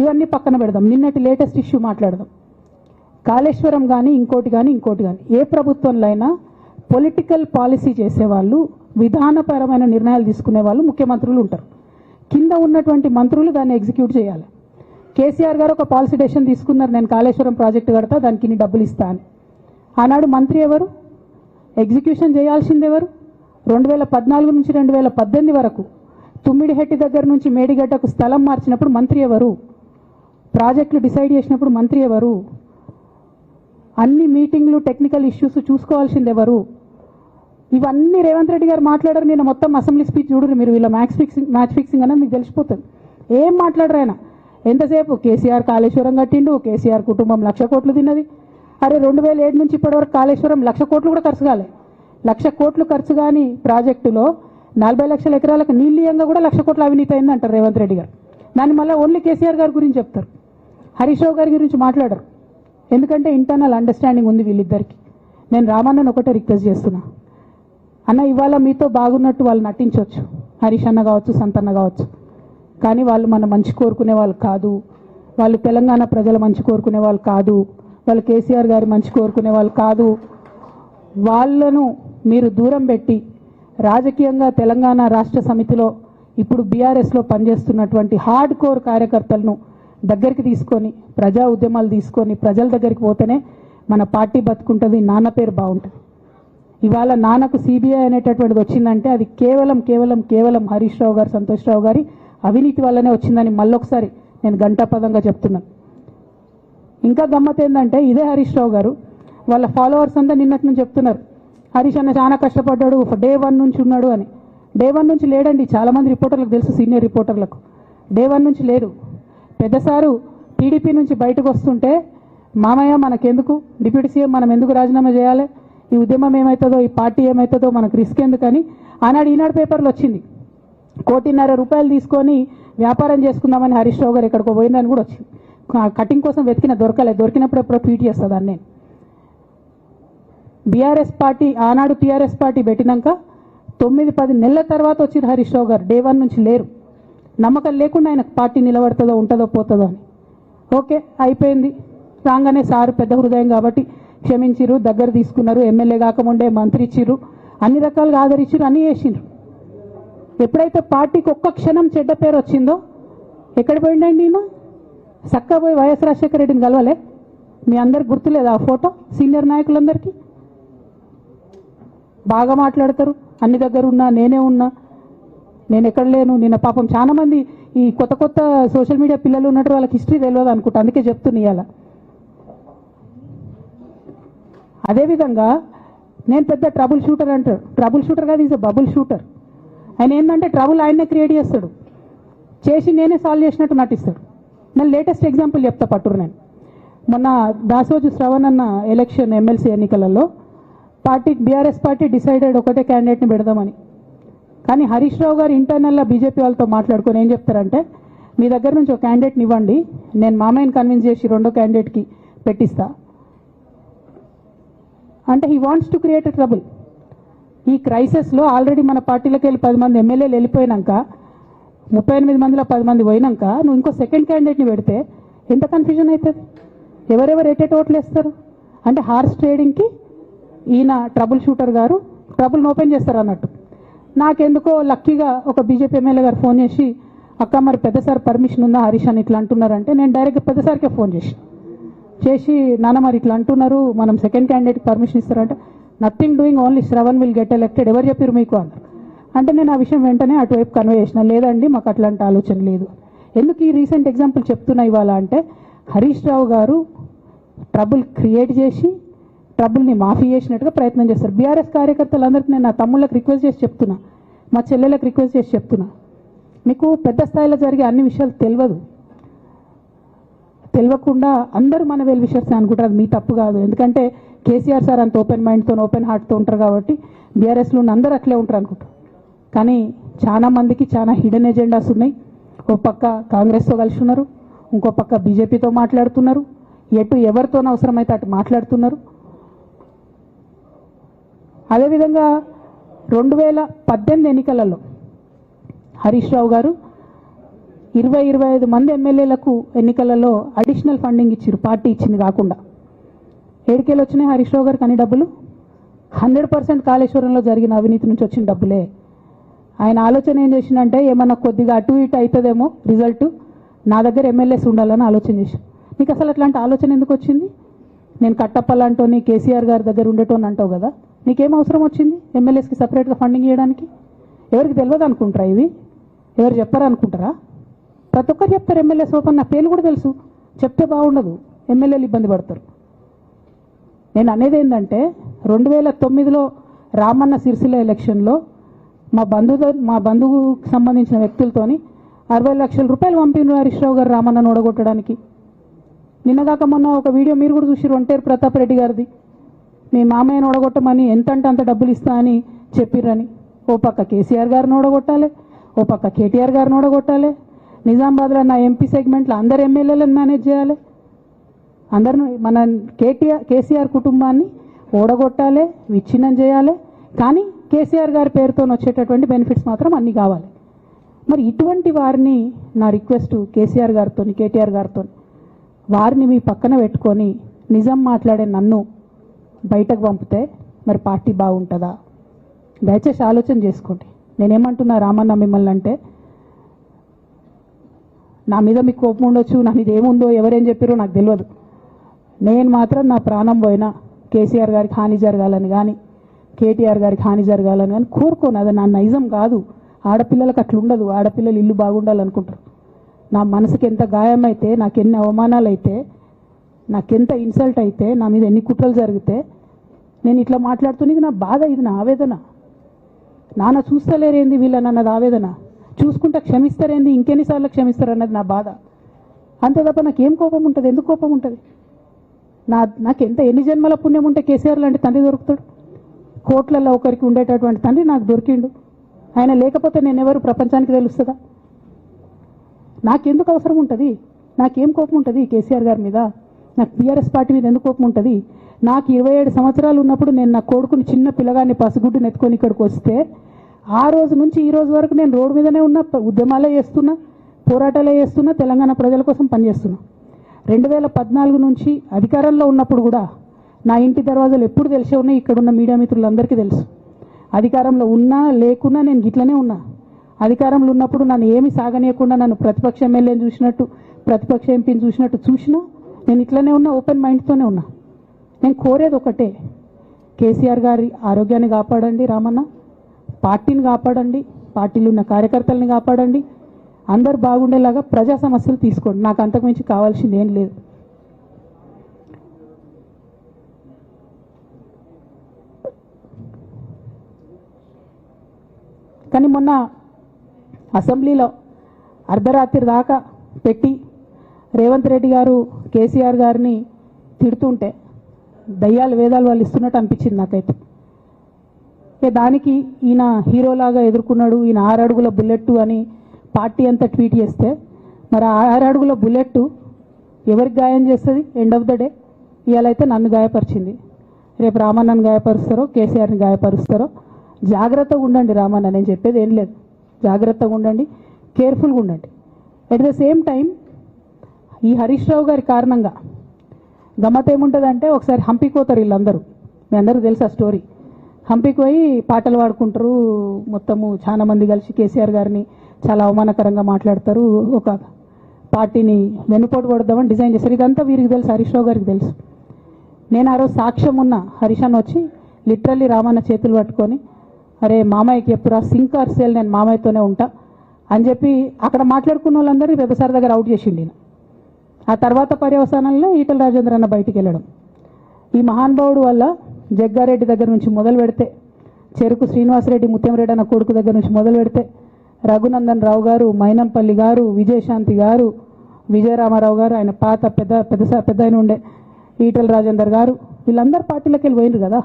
ఇవన్నీ పక్కన పెడదాం. నిన్నటి లేటెస్ట్ ఇష్యూ మాట్లాడదాం. కాళేశ్వరం కానీ ఇంకోటి కానీ ఏ ప్రభుత్వంలో అయినా పొలిటికల్ పాలసీ చేసేవాళ్ళు, విధానపరమైన నిర్ణయాలు తీసుకునే వాళ్ళు ముఖ్యమంత్రులు ఉంటారు. కింద ఉన్నటువంటి మంత్రులు దాన్ని ఎగ్జిక్యూట్ చేయాలి. కేసీఆర్ గారు ఒక పాలసీ డెసిషన్ తీసుకున్నారు, నేను కాళేశ్వరం ప్రాజెక్టు కడతా, దానికి ఇన్ని డబ్బులు ఇస్తాను. ఆనాడు మంత్రి ఎవరు? ఎగ్జిక్యూషన్ చేయాల్సింది ఎవరు? 2014 నుంచి 2018 వరకు తుమ్మిడిహెట్టి దగ్గర నుంచి మేడిగడ్డకు స్థలం మార్చినప్పుడు మంత్రి ఎవరు? ప్రాజెక్టులు డిసైడ్ చేసినప్పుడు మంత్రి ఎవరు? అన్ని మీటింగ్లు, టెక్నికల్ ఇష్యూస్ చూసుకోవాల్సింది ఎవరు? ఇవన్నీ రేవంత్ రెడ్డి గారు మాట్లాడారు. నేను మొత్తం అసెంబ్లీ స్పీచ్ చూడరు మీరు, వీళ్ళ మ్యాచ్ ఫిక్సింగ్ అనేది మీకు తెలిసిపోతుంది. ఏం మాట్లాడరు ఆయన. ఎంతసేపు కేసీఆర్ కాళేశ్వరం కట్టిండు, కేసీఆర్ కుటుంబం 1,00,000 కోట్లు తిన్నది. అరే 2007 నుంచి ఇప్పటివరకు కాళేశ్వరం 1,00,000 కోట్లు కూడా ఖర్చు కాలే. 1,00,000 కోట్లు ఖర్చు కాని ప్రాజెక్టులో 40 లక్షల ఎకరాలకు నీళ్ళీయంగా కూడా 1,00,000 కోట్ల అవినీతి అయింది అంటారు రేవంత్ రెడ్డి గారు. దాన్ని మళ్ళీ ఓన్లీ కేసీఆర్ గారి గురించి చెప్తారు, హరీష్ రావు గారి గురించి మాట్లాడరు. ఎందుకంటే ఇంటర్నల్ అండర్స్టాండింగ్ ఉంది వీళ్ళిద్దరికి. నేను రామన్నను ఒకటే రిక్వెస్ట్ చేస్తున్నా, అన్న ఇవాళ మీతో బాగున్నట్టు వాళ్ళు నటించవచ్చు, హరీష్ అన్న కావచ్చు, సంతన్న కావచ్చు, కానీ వాళ్ళు మన మంచి కోరుకునే వాళ్ళు కాదు. వాళ్ళు తెలంగాణ ప్రజల మంచి కోరుకునే వాళ్ళు కాదు. వాళ్ళు కేసీఆర్ గారి మంచి కోరుకునే వాళ్ళు కాదు. వాళ్ళను మీరు దూరం పెట్టి రాజకీయంగా తెలంగాణ రాష్ట్ర సమితిలో ఇప్పుడు బీఆర్ఎస్లో పనిచేస్తున్నటువంటి హార్డ్ కోర్ కార్యకర్తలను దగ్గరికి తీసుకొని, ప్రజా ఉద్యమాలు తీసుకొని ప్రజల దగ్గరికి పోతేనే మన పార్టీ బతుకుంటుంది, నాన్న పేరు బాగుంటుంది. ఇవాళ నాన్నకు సిబిఐ అనేటటువంటిది వచ్చిందంటే అది కేవలం హరీష్ రావు గారు, సంతోష్ రావు గారి అవినీతి వల్లనే వచ్చిందని మళ్ళొకసారి నేను గంటాపదంగా చెప్తున్నాను. ఇంకా గమ్మత్ ఏంటంటే ఇదే హరీష్ రావు గారు వాళ్ళ ఫాలోవర్స్ అంతా నిన్నటి నుంచి చెప్తున్నారు, హరీష్ అన్న చాలా కష్టపడ్డాడు, డే 1 నుంచి ఉన్నాడు అని. డే 1 నుంచి లేడండి. చాలామంది రిపోర్టర్లకు తెలుసు, సీనియర్ రిపోర్టర్లకు డే 1 నుంచి లేరు. పెద్దసారు టీడీపీ నుంచి బయటకు వస్తుంటే, మామయ్య మనకెందుకు, డిప్యూటీ సీఎం మనం ఎందుకు రాజీనామా చేయాలి, ఈ ఉద్యమం ఏమవుతుందో, ఈ పార్టీ ఏమవుతుందో మనకు రిస్క్ ఎందుకని ఆనాడు ఈనాడు పేపర్లో వచ్చింది. 1,50,00,000 రూపాయలు తీసుకొని వ్యాపారం చేసుకుందామని హరీష్ రావు గారు ఎక్కడికో పోయిందని కూడా వచ్చింది. కటింగ్ కోసం వెతికిన దొరికినప్పుడు ఎప్పుడో ట్వీట్ చేస్తుందని నేను. బీఆర్ఎస్ పార్టీ ఆనాడు టీఆర్ఎస్ పార్టీ పెట్టినాక 9-10 నెలల తర్వాత వచ్చిన హరీష్ రావు గారు డే 1 నుంచి లేరు. నమ్మకం లేకుండా ఆయన పార్టీ నిలబడుతుందో ఉంటుందో పోతుందో అని. ఓకే అయిపోయింది. రాగానే సారు పెద్ద హృదయం కాబట్టి క్షమించిరు, దగ్గర తీసుకున్నారు, ఎమ్మెల్యే కాకముందే మంత్రి ఇచ్చిర్రు, అన్ని రకాలుగా ఆదరించిరు, అన్నీ చేసిండ్రు. ఎప్పుడైతే పార్టీకి ఒక్క క్షణం చెడ్డ పేరు వచ్చిందో ఎక్కడ పోయిండండి ఈయన? చక్కా పోయి వైఎస్ రాజశేఖర రెడ్డిని కలవలే? మీ అందరికి గుర్తులేదు ఆ ఫోటో? సీనియర్ నాయకులందరికీ బాగా మాట్లాడతారు, అన్ని దగ్గర ఉన్నా, నేనే ఉన్నా, నేను ఎక్కడ లేను. నిన్న పాపం చాలా మంది ఈ కొత్త సోషల్ మీడియా పిల్లలు ఉన్నట్టు వాళ్ళకి హిస్టరీ తెలియదు అనుకుంటా, అందుకే చెప్తున్నా ఇవాళ. అదేవిధంగా నేను పెద్ద ట్రబుల్ షూటర్ అంటారు. ట్రబుల్ షూటర్ కాదు, ఈజ్ అ బబుల్ షూటర్. ఆయన ఏంటంటే ట్రబుల్ ఆయన్నే క్రియేట్ చేస్తాడు, చేసి నేనే సాల్వ్ చేసినట్టు నటిస్తాడు. నేను లేటెస్ట్ ఎగ్జాంపుల్ చెప్తా పట్టురు. నేను మొన్న దాసోజు శ్రవణ్ అన్న ఎలక్షన్ ఎమ్మెల్సీ ఎన్నికలలో బీఆర్ఎస్ పార్టీ డిసైడెడ్ ఒకటే క్యాండిడేట్ని పెడదామని. కానీ హరీష్ రావు గారు ఇంటర్నల్గా బీజేపీ వాళ్ళతో మాట్లాడుకొని ఏం చెప్తారంటే, మీ దగ్గర నుంచి ఒక క్యాండిడేట్ని ఇవ్వండి, నేను మామయ్యని కన్విన్స్ చేసి రెండో క్యాండిడేట్కి పెట్టిస్తా అంటే he wants to create a trouble. ఈ క్రైసిస్లో ఆల్రెడీ మన పార్టీలోకి వెళ్ళి 10 మంది ఎమ్మెల్యేలు వెళ్ళిపోయినాక, 38 మందిలో 10 మంది పోయినాక నువ్వు ఇంకో సెకండ్ క్యాండిడేట్ని పెడితే ఎంత కన్ఫ్యూజన్ అవుతుంది? ఎవరెవరు ఎటెట్ ఓట్లు వేస్తారు? అంటే హార్స్ ట్రేడింగ్కి ఈయన ట్రబుల్ షూటర్ గారు ట్రబుల్ని ఓపెన్ చేస్తారు అన్నట్టు. నాకెందుకో లక్కీగా ఒక బీజేపీ ఎమ్మెల్యే గారు ఫోన్ చేసి, అక్క మరి పెద్దసారి పర్మిషన్ ఉందా హరీష్ అని ఇట్లా అంటున్నారంటే, నేను డైరెక్ట్గా పెద్దసారికే ఫోన్ చేసి నాన్న మరి ఇట్లా అంటున్నారు, మనం సెకండ్ క్యాండిడేట్కి పర్మిషన్ ఇస్తారంటే, nothing doing, only Shravan will get elected, ఎవరు చెప్పారు మీకు అన్నారు. అంటే నేను ఆ విషయం వెంటనే అటువైపు కన్వే చేసిన, లేదండి మాకు అట్లాంటి ఆలోచన లేదు. ఎందుకు ఈ రీసెంట్ ఎగ్జాంపుల్ చెప్తున్నా ఇవాళ అంటే, హరీష్ రావు గారు ట్రబుల్ క్రియేట్ చేసి ట్రబుల్ని మాఫీ చేసినట్టుగా ప్రయత్నం చేస్తారు. బీఆర్ఎస్ కార్యకర్తలందరికీ నేను నా తమ్ముళ్ళకి రిక్వెస్ట్ చేసి చెప్తున్నా, మా చెల్లెలకు రిక్వెస్ట్ చేసి చెప్తున్నా, మీకు పెద్ద స్థాయిలో జరిగే అన్ని విషయాలు తెలియకుండా అందరూ మన వెల్ విషర్స్ అనుకుంటారు. అది మీ తప్పు కాదు, ఎందుకంటే కేసీఆర్ సార్ అంత ఓపెన్ మైండ్తో ఓపెన్ హార్ట్తో ఉంటారు కాబట్టి బీఆర్ఎస్లో ఉన్న అందరూ అట్లే ఉంటారు అనుకుంటారు. కానీ చాలా మందికి చాలా హిడెన్ ఎజెండాస్ ఉన్నాయి. ఓ పక్క కాంగ్రెస్తో కలిసి ఉన్నారు, ఇంకో పక్క బీజేపీతో మాట్లాడుతున్నారు, ఎవరితోనో అవసరమైతే అటు మాట్లాడుతున్నారు. అదేవిధంగా 2018 ఎన్నికలలో హరీష్ రావు గారు 20-25 మంది ఎమ్మెల్యేలకు ఎన్నికలలో అడిషనల్ ఫండింగ్ ఇచ్చారు, పార్టీ ఇచ్చింది కాకుండా. ఏడికేళ్ళు వచ్చినాయి హరీష్ రావు గారికి అన్ని డబ్బులు? 100% కాళేశ్వరంలో జరిగిన అవినీతి నుంచి వచ్చిన డబ్బులే. ఆయన ఆలోచన ఏం చేసిందంటే ఏమన్నా కొద్దిగా అటు ఇటు అవుతుందేమో రిజల్ట్, నా దగ్గర ఎమ్మెల్యేస్ ఉండాలని ఆలోచన చేసి. నీకు అసలు అట్లాంటి ఆలోచన ఎందుకు వచ్చింది? నేను కట్టప్పలంటోని కేసీఆర్ గారి దగ్గర ఉండేటోని అంటావు కదా, నీకేం అవసరం వచ్చింది ఎమ్మెల్యేస్కి సపరేట్గా ఫండింగ్ చేయడానికి? ఎవరికి తెలియదు అనుకుంటారా? ఇవి ఎవరు చెప్పారు అనుకుంటారా? ప్రతి ఒక్కరు చెప్తారు ఎమ్మెల్యేస్ ఓపెన్. నా పేర్లు కూడా తెలుసు, చెప్తే బాగుండదు, ఎమ్మెల్యేలు ఇబ్బంది పడతారు. నేను అనేది ఏంటంటే 2009లో రామన్న సిరిసిల్ల ఎలక్షన్లో మా బంధువుకు సంబంధించిన వ్యక్తులతోని 60 లక్షల రూపాయలు పంపిన హరీష్ రావు గారు రామన్నను ఓడగొట్టడానికి. నిన్నగాక మొన్న ఒక వీడియో మీరు కూడా చూసి ఒంటేరు ప్రతాప్ రెడ్డి గారిది, మీ మామయ్యను ఓడగొట్టమని ఎంత అంటే అంత డబ్బులు ఇస్తా అని చెప్పిర్రని. ఓ పక్క కేసీఆర్ గారిని ఓడగొట్టాలి, ఓ పక్క కేటీఆర్ గారిని ఓడగొట్టాలి. నిజామాబాద్లో నా ఎంపీ సెగ్మెంట్లో అందరు ఎమ్మెల్యేలను మేనేజ్ చేయాలి, అందరిని మన కేసీఆర్ కుటుంబాన్ని ఓడగొట్టాలి, విచ్ఛిన్నం చేయాలి. కానీ కేసీఆర్ గారి పేరుతో వచ్చేటటువంటి బెనిఫిట్స్ మాత్రం అన్నీ కావాలి. మరి ఇటువంటి వారిని నా రిక్వెస్ట్ కేసీఆర్ గారితో కేటీఆర్ గారితో, వారిని మీ పక్కన పెట్టుకొని నిజం మాట్లాడే నన్ను బయటకు పంపితే మరి పార్టీ బాగుంటుందా? దయచేసి ఆలోచన చేసుకోండి. నేనేమంటున్నా రామన్న మిమ్మల్ని అంటే, నా మీద మీకు కోపం ఉండొచ్చు, నా మీద ఏముందో ఎవరేం చెప్పారో నాకు తెలియదు. నేను మాత్రం నా ప్రాణం పోయినా కేసీఆర్ గారికి హాని జరగాలని కానీ కేటీఆర్ గారికి హాని జరగాలని కానీ కోరుకోను. అది నా నైజం కాదు. ఆడపిల్లలకు అట్లా ఉండదు. ఆడపిల్లలు ఇల్లు బాగుండాలనుకుంటారు. నా మనసుకి ఎంత గాయమైతే, నాకు ఎన్ని అవమానాలు అయితే, నాకెంత ఇన్సల్ట్ అయితే, నా మీద ఎన్ని కుట్రలు జరిగితే నేను ఇట్లా మాట్లాడుతున్నా. ఇది నా బాధ, ఇది నా ఆవేదన. నాన్న చూస్తలేరేంది వీళ్ళనన్నది ఆవేదన, చూసుకుంటా క్షమిస్తారేంది ఇంకెన్నిసార్లు క్షమిస్తారు అన్నది నా బాధ. అంతే తప్ప నాకేం కోపం ఉంటుంది? ఎందుకు కోపం ఉంటుంది? నాకెంత ఎన్ని జన్మల పుణ్యం ఉంటే కేసీఆర్ లాంటి తండ్రి దొరుకుతాడు? కోట్లలో ఒకరికి ఉండేటటువంటి తండ్రి నాకు దొరికిండు. ఆయన లేకపోతే నేను ఎవరు ప్రపంచానికి తెలుస్తుందా? నాకెందుకు అవసరం ఉంటుంది? నాకేం కోపం ఉంటుంది కేసీఆర్ గారి మీద? నాకు బీఆర్ఎస్ పార్టీ మీద ఎందుకు కోపం ఉంటుంది? నాకు 27 సంవత్సరాలు ఉన్నప్పుడు నేను నా కొడుకుని చిన్న పిల్లగాన్ని పసిగుడ్డుని ఎత్తుకొని ఇక్కడికి వస్తే ఆ రోజు నుంచి ఈ రోజు వరకు నేను రోడ్డు మీదనే ఉన్నా, ఉద్యమాలే చేస్తున్నా, పోరాటాలే చేస్తున్నా, తెలంగాణ ప్రజల కోసం పనిచేస్తున్నా. 2014 నుంచి అధికారంలో ఉన్నప్పుడు కూడా నా ఇంటి దర్వాజాలు ఎప్పుడు తెలిసే ఉన్నాయి. ఇక్కడున్న మీడియా మిత్రులందరికీ తెలుసు. అధికారంలో ఉన్నా లేకున్నా నేను గిట్లనే ఉన్నా. అధికారంలో ఉన్నప్పుడు నన్ను ఏమి సాగనీయకుండా నన్ను ప్రతిపక్ష ఎమ్మెల్యేని చూసినట్టు, ప్రతిపక్ష ఎంపీని చూసినట్టు చూసినా నేను ఇట్లనే ఉన్నా, ఓపెన్ మైండ్తోనే ఉన్నా. నేను కోరేది ఒకటే, కేసీఆర్ గారి ఆరోగ్యాన్ని కాపాడండి రామన్న, పార్టీని కాపాడండి, పార్టీలో ఉన్న కార్యకర్తల్ని కాపాడండి, అందరు బాగుండేలాగా ప్రజా సమస్యలు తీసుకోండి. నాకు అంతకుమించి కావాల్సింది ఏం లేదు. కానీ మొన్న అసెంబ్లీలో అర్ధరాత్రి దాకా పెట్టి రేవంత్ రెడ్డి గారు కేసీఆర్ గారిని తిడుతుంటే దయ్యాలు వేదాలు వాళ్ళు ఇస్తున్నట్టు అనిపించింది నాకైతే. దానికి ఈయన హీరోలాగా ఎదుర్కొన్నాడు, ఈయన 6 అడుగుల బుల్లెట్ అని పార్టీ అంతా ట్వీట్ చేస్తే, మరి 6 అడుగుల బుల్లెట్ ఎవరికి గాయం చేస్తుంది? ఎండ్ ఆఫ్ ద డే ఇవాళ అయితే నన్ను గాయపరిచింది, రేపు రామన్నను గాయపరుస్తారో కేసీఆర్ని గాయపరుస్తారో. జాగ్రత్తగా ఉండండి రామన్న, నేను చెప్పేది ఏం లేదు. జాగ్రత్తగా ఉండండి, కేర్ఫుల్గా ఉండండి. అట్ ద సేమ్ టైం ఈ హరీష్ రావు గారి కారణంగా గమ్మత్ ఏముంటుందంటే, ఒకసారి హంపీకి పోతారు వీళ్ళందరూ, మీ అందరూ తెలుసు ఆ స్టోరీ. హంపీకి పోయి పాటలు పాడుకుంటారు, మొత్తము చాలా మంది కలిసి కేసీఆర్ గారిని చాలా అవమానకరంగా మాట్లాడతారు, ఒక పార్టీని వెనుపోటు పడదామని డిజైన్ చేశారు. ఇదంతా వీరికి తెలుసు, హరీష్ రావు గారికి తెలుసు. నేను ఆ రోజు సాక్ష్యం ఉన్న హరీష్ అన్న వచ్చి లిటరల్లీ రామన్న చేతులు పట్టుకొని, అరే మామయ్యకి ఎప్పుడా సింక్ ఆర్ సేల్, నేను మామయ్యతోనే ఉంటా అని చెప్పి అక్కడ మాట్లాడుకున్న వాళ్ళందరూ పెద్దసారి దగ్గర అవుట్ చేసిండి. ఆ తర్వాత పర్యవసానంలో ఈటల రాజేంద్ర అన్న బయటికి వెళ్ళడం. ఈ మహానుభావుడు వల్ల జగ్గారెడ్డి దగ్గర నుంచి మొదలు పెడితే, చెరుకు శ్రీనివాసరెడ్డి ముత్యంరెడ్డి అన్న కొడుకు దగ్గర నుంచి మొదలు పెడితే, రఘునందన్ రావు గారు, మైనంపల్లి గారు, విజయశాంతి గారు, విజయరామారావు గారు, ఆయన పాత పెద్ద ఆయన ఉండే ఈటల రాజేందర్ గారు, వీళ్ళందరూ పార్టీలోకి వెళ్ళి పోయినారు కదా.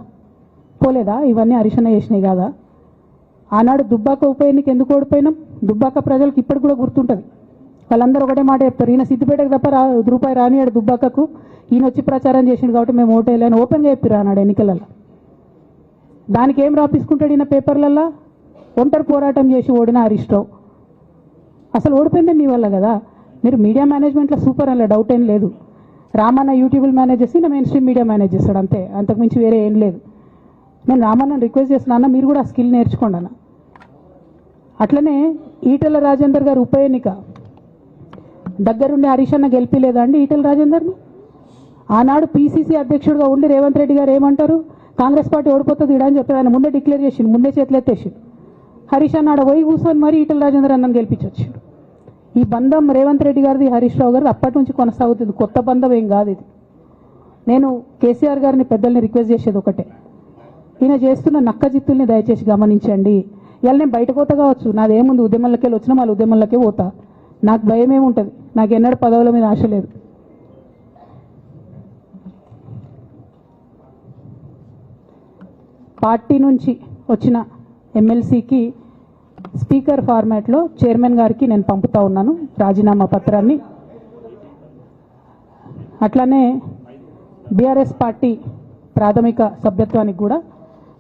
పోలేదా? ఇవన్నీ హరీషన్న చేసినాయి కాదా? ఆనాడు దుబ్బాక ఉప ఎన్నిక ఎందుకు ఓడిపోయినాం? దుబ్బాక ప్రజలకు ఇప్పటికి కూడా గుర్తుంటుంది. వాళ్ళందరూ ఒకటే మాట చెప్తారు, ఈయన సిద్దిపేటకు తప్ప రూపాయి రానియాడు దుబ్బాకకు, ఈయన వచ్చి ప్రచారం చేసిండు కాబట్టి మేము ఓటేయాలని ఓపెన్గా చెప్పారు ఆనాడు ఎన్నికలలో. దానికి ఏం రాపించుకుంటాడు ఈయన పేపర్లల్లో? ఒంటరి పోరాటం చేసి ఓడిన హరీష్ రావు. అసలు ఓడిపోయిందే మీ వల్ల కదా. మీరు మీడియా మేనేజ్మెంట్లో సూపర్, అలా డౌట్ ఏం లేదు. రామన్న యూట్యూబ్లు మేనేజ్ చేసి నా మెయిన్ స్ట్రీమ్ మీడియా మేనేజ్ చేస్తాడు అంతే, అంతకుమించి వేరే ఏం లేదు. నేను రామన్నని రిక్వెస్ట్ చేస్తున్నా, అన్న మీరు కూడా ఆ స్కిల్ నేర్చుకోండి అన్న. అట్లనే ఈటెల రాజేందర్ గారు ఉప ఎన్నిక దగ్గరుండి హరీష్ అన్న గెలిపిలేదా అండి ఈటెల రాజేందర్ని? ఆనాడు పీసీసీ అధ్యక్షుడిగా ఉండి రేవంత్ రెడ్డి గారు ఏమంటారు, కాంగ్రెస్ పార్టీ ఓడిపోతుంది ఇడా అని చెప్పారు. ఆయన ముందే డిక్లేర్ చేసిండు, ముందే చేతులు ఎత్తేసిండు. హరీష్ అన్న ఆడ పోయి కూర్చొని మరి ఈటెల రాజేందర్ అన్నని గెలిపించొచ్చాడు. ఈ బంధం రేవంత్ రెడ్డి గారిది హరీష్ రావు గారిది అప్పటి నుంచి కొనసాగుతుంది, కొత్త బంధం ఏం కాదు ఇది. నేను కేసీఆర్ గారిని పెద్దల్ని రిక్వెస్ట్ చేసేది ఒకటే, ఈయన చేస్తున్న నక్క జిత్తుల్ని దయచేసి గమనించండి. ఇలా నేను బయట పోతా కావచ్చు, నాదేముంది ఉద్యమంలోకి వెళ్ళి వచ్చినా వాళ్ళ ఉద్యమంలోకే పోతా, నాకు భయం ఏముంటుంది, నాకు ఎన్నడూ పదవుల మీద ఆశ లేదు. పార్టీ నుంచి వచ్చిన ఎమ్మెల్సీకి స్పీకర్ ఫార్మాట్లో చైర్మన్ గారికి నేను పంపుతా ఉన్నాను రాజీనామా పత్రాన్ని. అట్లానే బీఆర్ఎస్ పార్టీ ప్రాథమిక సభ్యత్వానికి కూడా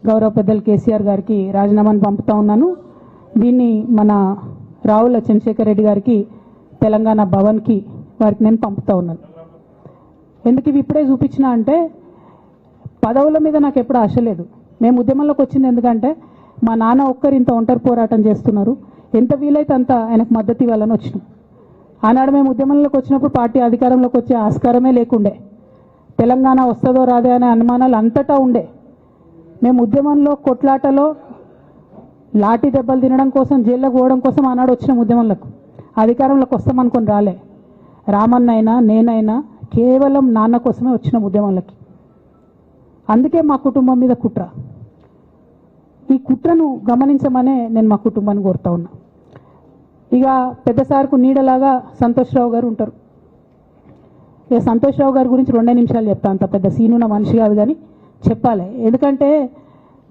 గౌరవ పెద్దలు కేసీఆర్ గారికి రాజీనామాను పంపుతా ఉన్నాను. దీన్ని మన రావుల చంద్రశేఖర్ రెడ్డి గారికి తెలంగాణ భవన్కి వారికి నేను పంపుతా ఉన్నాను. ఎందుకు ఇవి ఇప్పుడే చూపించిన అంటే పదవుల మీద నాకు ఎప్పుడు ఆశ లేదు. మేము ఉద్యమంలోకి వచ్చింది ఎందుకంటే మా నాన్న ఒక్కరు ఇంత ఒంటరి పోరాటం చేస్తున్నారు, ఎంత వీలైతే అంత ఆయనకు మద్దతు ఇవ్వాలని వచ్చినాం. ఆనాడు మేము ఉద్యమంలోకి వచ్చినప్పుడు పార్టీ అధికారంలోకి వచ్చే ఆస్కారమే లేకుండే, తెలంగాణ వస్తుందో రాదే అనే అనుమానాలు అంతటా ఉండే. మేము ఉద్యమంలో కొట్లాటలో లాఠీ దెబ్బలు తినడం కోసం, జైల్లోకి పోవడం కోసం ఆనాడు వచ్చినాం ఉద్యమంలోకి. అధికారంలోకి వస్తామనుకొని రాలే. రామన్నైనా నేనైనా కేవలం నాన్న కోసమే వచ్చినాం ఉద్యమంలోకి. అందుకే మా కుటుంబం మీద కుట్ర. ఈ కుట్రను గమనించమనే నేను మా కుటుంబాన్ని కోరుతా ఉన్నా. ఇక పెద్ద సార్కు నీడలాగా సంతోష్ రావు గారు ఉంటారు. ఇక సంతోష్ రావు గారి గురించి 2 నిమిషాలు చెప్తా, అంత పెద్ద సీనున్న మనిషి కాదు కానీ చెప్పాలి. ఎందుకంటే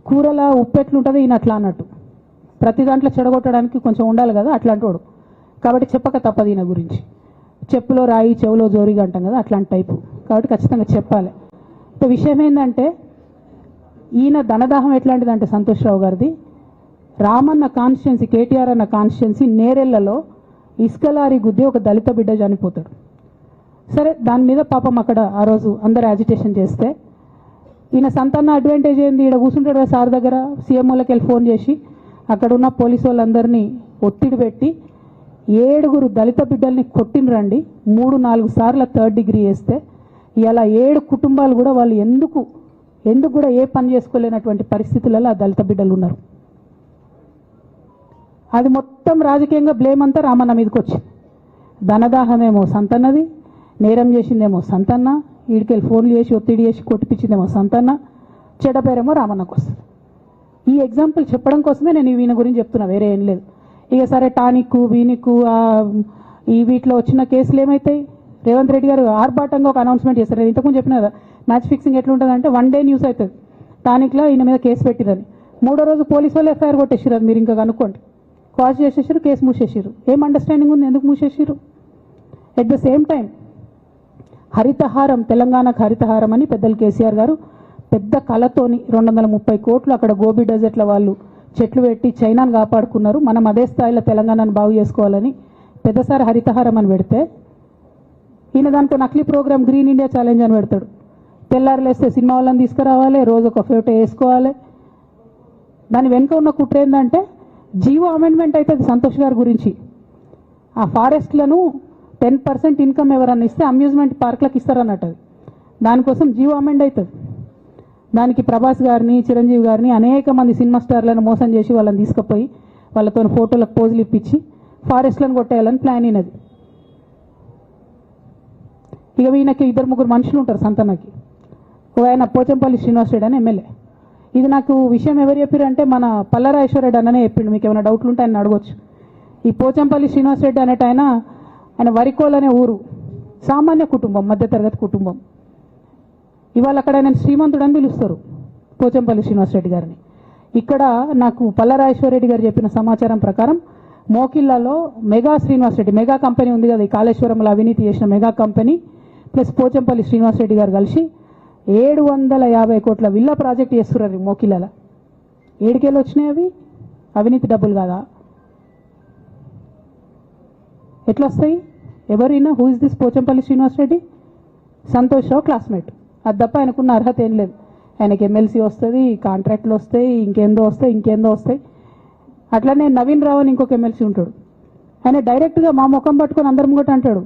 కూరల ఉప్పు ఎట్లుంటుంది ఈయన అట్లా అన్నట్టు, ప్రతి దాంట్లో చెడగొట్టడానికి కొంచెం ఉండాలి కదా అట్లాంటి వాడు. కాబట్టి చెప్పక తప్పదు ఈయన గురించి. చెప్పులో రాయి చెవులో జోరిగా అంటాం కదా అట్లాంటి టైపు, కాబట్టి ఖచ్చితంగా చెప్పాలి. విషయం ఏంటంటే ఈయన ధనదాహం ఎట్లాంటిదంటే సంతోష్ రావు గారిది, రామన్న కాన్స్టిట్యున్సీ, కేటీఆర్ అన్న కాన్స్టిట్యున్సీ నేరెళ్లలో ఇసుకలారి గుద్ది ఒక దళిత బిడ్డ చనిపోతాడు. సరే దాని మీద పాపం అక్కడ ఆ రోజు అందరు యాజిటేషన్ చేస్తే ఈయన సంతాన అడ్వాంటేజ్ ఏంది, ఇక్కడ కూర్చుంటాడు కదా సార్ దగ్గర, సీఎంఓలకి వెళ్ళి ఫోన్ చేసి అక్కడ ఉన్న పోలీసు వాళ్ళందరినీ ఒత్తిడి పెట్టి 7 దళిత బిడ్డల్ని కొట్టినరండి. 3-4 సార్లు 3rd డిగ్రీ వేస్తే ఇలా 7 కుటుంబాలు కూడా వాళ్ళు ఎందుకు కూడా ఏ పని చేసుకోలేనటువంటి పరిస్థితులలో ఆ దళిత బిడ్డలు ఉన్నారు. అది మొత్తం రాజకీయంగా బ్లేమ్ అంతా రామన్న మీదకి వచ్చింది. ధనదాహమేమో సంతన్నది, నేరం చేసిందేమో సంతన్న, వీడికెళ్ళి ఫోన్లు చేసి ఒత్తిడి చేసి కొట్టిపించిందేమో సంతన్న, చెడ్డ పేరేమో రామన్నకు వస్తుంది. ఈ ఎగ్జాంపుల్ చెప్పడం కోసమే నేను ఈయన గురించి చెప్తున్నా, వేరే ఏం లేదు. ఇక సరే టానిక్ వీనిక్ ఈ వీటిలో వచ్చిన కేసులు ఏమవుతాయి, రేవంత్ రెడ్డి గారు ఆర్భాటంగా ఒక అనౌన్స్మెంట్ చేస్తారు. ఇంతకుముందు చెప్పిన కదా మ్యాచ్ ఫిక్సింగ్ ఎట్లుంటుందంటే 1 డే న్యూస్ అవుతుంది, టానిక్లో ఈయన మీద కేసు పెట్టిరని, 3వ రోజు పోలీసు వాళ్ళు ఎఫ్ఐఆర్ కొట్టేసారు. అది మీరు ఇంకా కనుక్కోండి, కాజ్ చేసేసారు, కేసు మూసేసారు. ఏం అండర్స్టాండింగ్ ఉంది, ఎందుకు మూసేసారు? At the same time Harithaharam, తెలంగాణకు హరితహారం అని పెద్దలు కేసీఆర్ గారు పెద్ద కళతోని 230 కోట్లు అక్కడ గోబీ డెజర్ట్ల వాళ్ళు చెట్లు పెట్టి చైనాను కాపాడుకున్నారు. మనం అదే స్థాయిలో తెలంగాణను బాగు చేసుకోవాలని పెద్దసారి హరితహారం అని పెడితే ఈయన దానికి నకిలీ ప్రోగ్రామ్ గ్రీన్ ఇండియా ఛాలెంజ్ అని పెడతాడు. తెల్లారులేస్తే సినిమా వాళ్ళని తీసుకురావాలి, రోజు ఒక ఫోటో వేసుకోవాలి. దాని వెనుక ఉన్న కుట్ర ఏంటంటే జీవో అమెండ్మెంట్ అవుతుంది సంతోష్ గారి గురించి. ఆ ఫారెస్ట్లను 10% ఇన్కమ్ ఎవరన్నా ఇస్తే అమ్యూజ్మెంట్ పార్క్లకు ఇస్తారన్నట్టు. దానికోసం జీవో అమెండ్ అవుతుంది. దానికి ప్రభాస్ గారిని, చిరంజీవి గారిని, అనేక మంది సినిమా స్టార్లను మోసం చేసి వాళ్ళని తీసుకుపోయి వాళ్ళతో ఫోటోలకు పోజులు ఇప్పించి ఫారెస్ట్లను కొట్టేయాలని ప్లాన్ అయినది. ఇక ఈయనకి 2-3 మనుషులు ఉంటారు సంతనకి. ఆయన పోచంపల్లి శ్రీనివాస్ రెడ్డి అని ఎమ్మెల్యే. ఇది నాకు విషయం ఎవరు చెప్పారంటే మన పల్లరాజేశ్వర రెడ్డి అన్ననే చెప్పిండు. మీకు ఏమైనా డౌట్లు ఉంటే ఆయన అడగొచ్చు. ఈ పోచంపల్లి శ్రీనివాస్ రెడ్డి అనేట ఆయన వరికోల్ అనే ఊరు, సామాన్య కుటుంబం, మధ్యతరగతి కుటుంబం. ఇవాళ అక్కడ ఆయన శ్రీమంతుడు అని పిలుస్తారు పోచంపల్లి శ్రీనివాస్ రెడ్డి గారిని. ఇక్కడ నాకు పల్లరాజేశ్వర రెడ్డి గారు చెప్పిన సమాచారం ప్రకారం మోకిల్లాలో మెగా శ్రీనివాస్ రెడ్డి, మెగా కంపెనీ ఉంది కదా, ఈ కాళేశ్వరంలో అవినీతి చేసిన మెగా కంపెనీ ప్లస్ పోచంపల్లి శ్రీనివాస్ రెడ్డి గారు కలిసి 750 కోట్ల విల్లా ప్రాజెక్ట్ చేస్తున్నారు మోకిల్లాల. 7 వచ్చినాయి అవి, అవినీతి డబ్బులు కాదా? ఎట్లా వస్తాయి? ఎవరైనా who is this Pochampalli Srinivas Reddy? Santosh Rao classmate, అది తప్ప ఆయనకున్న అర్హత ఏం లేదు. ఆయనకి ఎమ్మెల్సీ వస్తుంది, కాంట్రాక్ట్లు వస్తాయి, ఇంకేందో వస్తాయి. అట్లనే నవీన్ రావు అని ఇంకొక ఎమ్మెల్సీ ఉంటాడు. ఆయన డైరెక్ట్గా మా ముఖం పట్టుకొని అందరి ముంగట అంటాడు,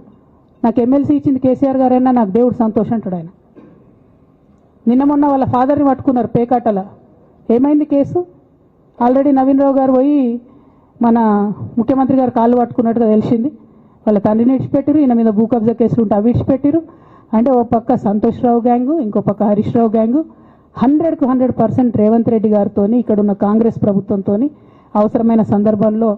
నాకు ఎమ్మెల్సీ ఇచ్చింది కేసీఆర్ గారైనా నాకు దేవుడు సంతోషం అంటాడు ఆయన. నిన్న మొన్న వాళ్ళ ఫాదర్ని పట్టుకున్నారు పేకాటల. ఏమైంది కేసు? ఆల్రెడీ నవీన్ రావు గారు పోయి మన ముఖ్యమంత్రి గారు కాళ్ళు పట్టుకున్నట్టుగా తెలిసింది. వాళ్ళ తండ్రిని ఇడిచిపెట్టిరు, ఈయన మీద భూ కబ్జా కేసులు ఉంటే అవి ఇడిచిపెట్టిరు. అంటే ఓ పక్క సంతోష్ రావు గ్యాంగు, ఇంకో పక్క హరీష్ రావు గ్యాంగు 100కు 100% రేవంత్ రెడ్డి గారితో, ఇక్కడున్న కాంగ్రెస్ ప్రభుత్వంతో, అవసరమైన సందర్భంలో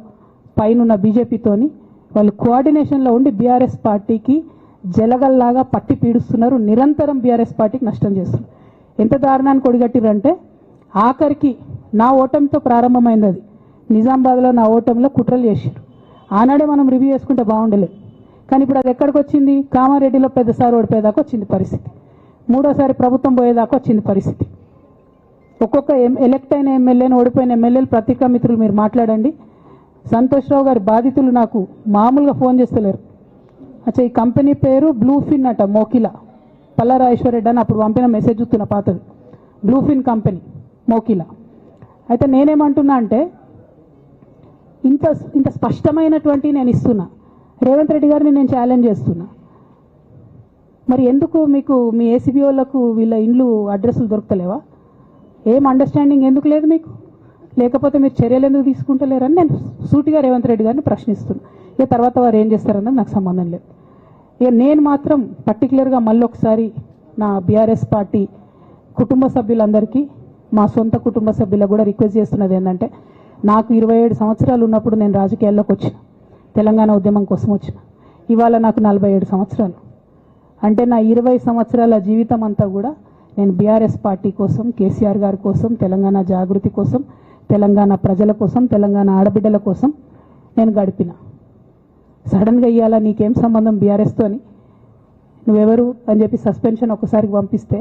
పైనున్న బీజేపీతోని వాళ్ళు కోఆర్డినేషన్లో ఉండి బీఆర్ఎస్ పార్టీకి జలగల్లాగా పట్టి పీడుస్తున్నారు. నిరంతరం బీఆర్ఎస్ పార్టీకి నష్టం చేస్తున్నారు. ఎంత దారుణానికి ఒడిగట్టిరంటే ఆఖరికి నా ఓటమితో ప్రారంభమైంది అది. నిజామాబాద్లో నా ఓటమిలో కుట్రలు చేశారు. ఆనాడే మనం రివ్యూ చేసుకుంటే బాగుండలేదు. కానీ ఇప్పుడు అది ఎక్కడికి వచ్చింది? కామారెడ్డిలో పెద్దసారి ఓడిపోయేదాకా వచ్చింది పరిస్థితి. మూడోసారి ప్రభుత్వం పోయేదాకా వచ్చింది పరిస్థితి. ఒక్కొక్క ఎలక్ట్ అయిన ఎమ్మెల్యేను, ఓడిపోయిన ఎమ్మెల్యేలు పత్రికా మిత్రులు మీరు మాట్లాడండి. సంతోష్ రావు గారి బాధితులు నాకు మామూలుగా ఫోన్ చేస్తలేరు. అచ్చా ఈ కంపెనీ పేరు బ్లూఫిన్ అట, మోకిలా పల్లారాజేశ్వరరెడ్డి అని అప్పుడు పంపిన మెసేజ్ చూస్తున్న పాతది. Bluefin company Mokila. అయితే నేనేమంటున్నా అంటే ఇంత స్పష్టమైనటువంటి నేను ఇస్తున్నా, రేవంత్ రెడ్డి గారిని నేను ఛాలెంజ్ చేస్తున్నా. మరి ఎందుకు మీకు మీ ఏసీబీ వాళ్ళకు వీళ్ళ ఇండ్లు అడ్రస్లు దొరుకుతలేవా? ఏం అండర్స్టాండింగ్ ఎందుకు లేదు మీకు? లేకపోతే మీరు చర్యలు ఎందుకు తీసుకుంటలేరని నేను సూటిగా రేవంత్ రెడ్డి గారిని ప్రశ్నిస్తున్నా. ఇక తర్వాత వారు ఏం చేస్తారన్నది నాకు సంబంధం లేదు. ఇక నేను మాత్రం పర్టికులర్గా మళ్ళీ ఒకసారి నా బీఆర్ఎస్ పార్టీ కుటుంబ సభ్యులందరికీ, మా సొంత కుటుంబ సభ్యులకు కూడా రిక్వెస్ట్ చేస్తున్నది ఏంటంటే, నాకు 27 సంవత్సరాలు ఉన్నప్పుడు నేను రాజకీయాల్లోకి వచ్చిన, తెలంగాణ ఉద్యమం కోసం వచ్చిన. ఇవాళ నాకు 47 సంవత్సరాలు. అంటే నా 20 సంవత్సరాల జీవితం అంతా కూడా నేను బీఆర్ఎస్ పార్టీ కోసం, కేసీఆర్ గారి కోసం, తెలంగాణ జాగృతి కోసం, తెలంగాణ ప్రజల కోసం, తెలంగాణ ఆడబిడ్డల కోసం నేను గడిపిన. సడన్గా ఇవాళ నీకేం సంబంధం బీఆర్ఎస్తో అని, నువ్వెవరు అని చెప్పి సస్పెన్షన్ ఒకసారికి పంపిస్తే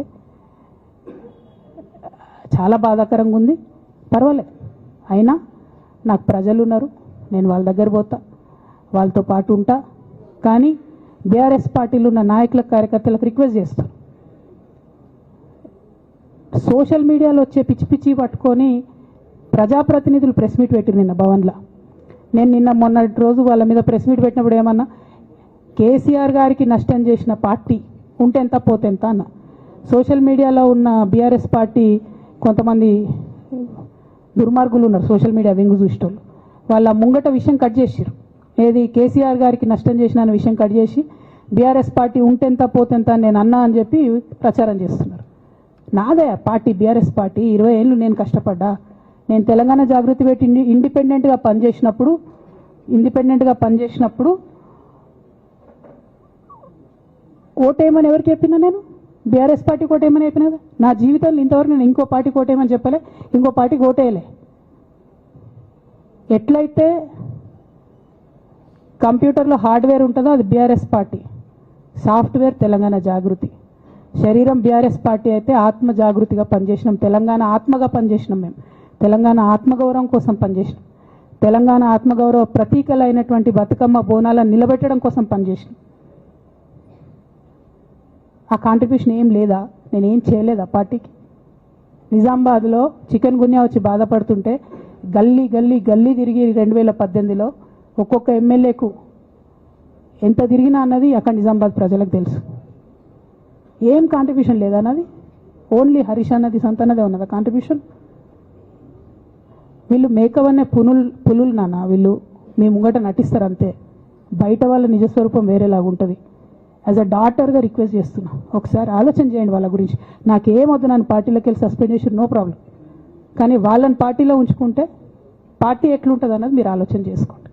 చాలా బాధాకరంగా ఉంది. పర్వాలేదు, అయినా నాకు ప్రజలు ఉన్నారు, నేను వాళ్ళ దగ్గర పోతా, వాళ్ళతో పాటు ఉంటా. కానీ బీఆర్ఎస్ పార్టీలో ఉన్న నాయకులకు, కార్యకర్తలకు రిక్వెస్ట్ చేస్తాను, సోషల్ మీడియాలో వచ్చే పిచ్చి పిచ్చి పట్టుకొని ప్రజాప్రతినిధులు ప్రెస్ మీట్ పెట్టింది నిన్న భవన్లో. నేను నిన్న మొన్నటి రోజు వాళ్ళ మీద ప్రెస్ మీట్ పెట్టినప్పుడు ఏమన్నా, కేసీఆర్ గారికి నష్టం చేసిన పార్టీ ఉంటే ఎంత పోతే ఎంత అన్న. సోషల్ మీడియాలో ఉన్న బీఆర్ఎస్ పార్టీ కొంతమంది దుర్మార్గులు ఉన్నారు, సోషల్ మీడియా వింగు చూసేటోళ్ళు. వాళ్ళ ముంగట విషయం కట్ చేసిరు. ఏది కేసీఆర్ గారికి నష్టం చేసిన అనే విషయం కట్ చేసి బీఆర్ఎస్ పార్టీ ఉంటెంత పోతెంత నేను అన్నా అని చెప్పి ప్రచారం చేస్తున్నారు. నాదే పార్టీ బీఆర్ఎస్ పార్టీ. 20 ఏళ్ళు నేను కష్టపడ్డా. నేను తెలంగాణ జాగృతి పెట్టి ఇండిపెండెంట్గా పనిచేసినప్పుడు ఓటేయమని ఎవరికి చెప్పినా? నేను బీఆర్ఎస్ పార్టీకి ఓటేయమని చెప్పినా కదా. నా జీవితంలో ఇంతవరకు నేను ఇంకో పార్టీకి ఓటేయమని చెప్పలే, ఇంకో పార్టీకి ఓటేయలే. ఎట్లయితే కంప్యూటర్లో హార్డ్వేర్ ఉంటుందో అది బీఆర్ఎస్ పార్టీ, సాఫ్ట్వేర్ తెలంగాణ జాగృతి. శరీరం బీఆర్ఎస్ పార్టీ అయితే ఆత్మ జాగృతిగా పనిచేసినాం, తెలంగాణ ఆత్మగా పనిచేసినాం. మేము తెలంగాణ ఆత్మగౌరవం కోసం పనిచేసినాం, తెలంగాణ ఆత్మగౌరవ ప్రతీకలైనటువంటి బతుకమ్మ బోనాలను నిలబెట్టడం కోసం పనిచేసినాం. ఆ కాంట్రిబ్యూషన్ ఏం లేదా? నేనేం చేయలేదా పార్టీకి? నిజామాబాద్లో చికెన్ గున్యా వచ్చి బాధపడుతుంటే గల్లీ తిరిగి 2018లో ఒక్కొక్క ఎమ్మెల్యేకు ఎంత తిరిగినా అన్నది అక్కడ నిజామాబాద్ ప్రజలకు తెలుసు. ఏం కాంట్రిబ్యూషన్ లేదా అన్నది? ఓన్లీ హరీష్ అన్నది సంతన్నదే ఉన్నదా కాంట్రిబ్యూషన్? వీళ్ళు మేకవనే పులులు నాన్న, వీళ్ళు మీ ముంగట నటిస్తారు అంతే. బయట వాళ్ళ నిజస్వరూపం వేరేలాగా ఉంటుంది. యాజ్ అ డాటర్గా రిక్వెస్ట్ చేస్తున్నా, ఒకసారి ఆలోచన చేయండి వాళ్ళ గురించి. నాకేమొద్దు, నన్ను పార్టీలోకి వెళ్ళి సస్పెండ్ చేసి నో ప్రాబ్లం, కానీ వాళ్ళని పార్టీలో ఉంచుకుంటే పార్టీ ఎట్లుంటుంది అన్నది మీరు ఆలోచన చేసుకోండి.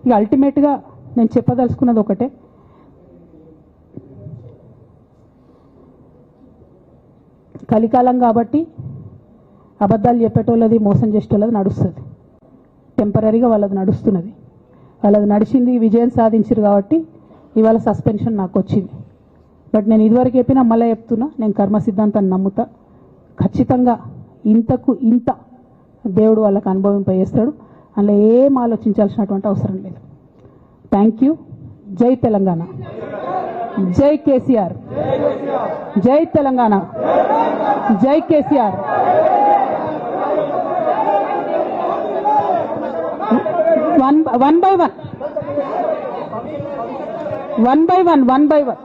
ఇక అల్టిమేట్గా నేను చెప్పదలుచుకున్నది ఒకటే, కలికాలం కాబట్టి అబద్ధాలు చెప్పేటోళ్ళది, మోసం చేసేటోళ్ళది నడుస్తుంది. టెంపరీగా వాళ్ళది నడుస్తున్నది. వాళ్ళది నడిచింది, విజయం సాధించారు కాబట్టి ఇవాళ సస్పెన్షన్ నాకు వచ్చింది. బట్ నేను ఇదివరకు చెప్పినా మళ్ళీ చెప్తున్నా, నేను కర్మ సిద్ధాంతాన్ని నమ్ముతా. ఖచ్చితంగా ఇంతకు ఇంత దేవుడు వాళ్ళకు అనుభవింపజేస్తాడు. అందులో ఏం ఆలోచించాల్సినటువంటి అవసరం లేదు. Thank you. జై తెలంగాణ. जय केसीआर, जय तेलंगाना, जय KCR. One by one, one by one, one by one.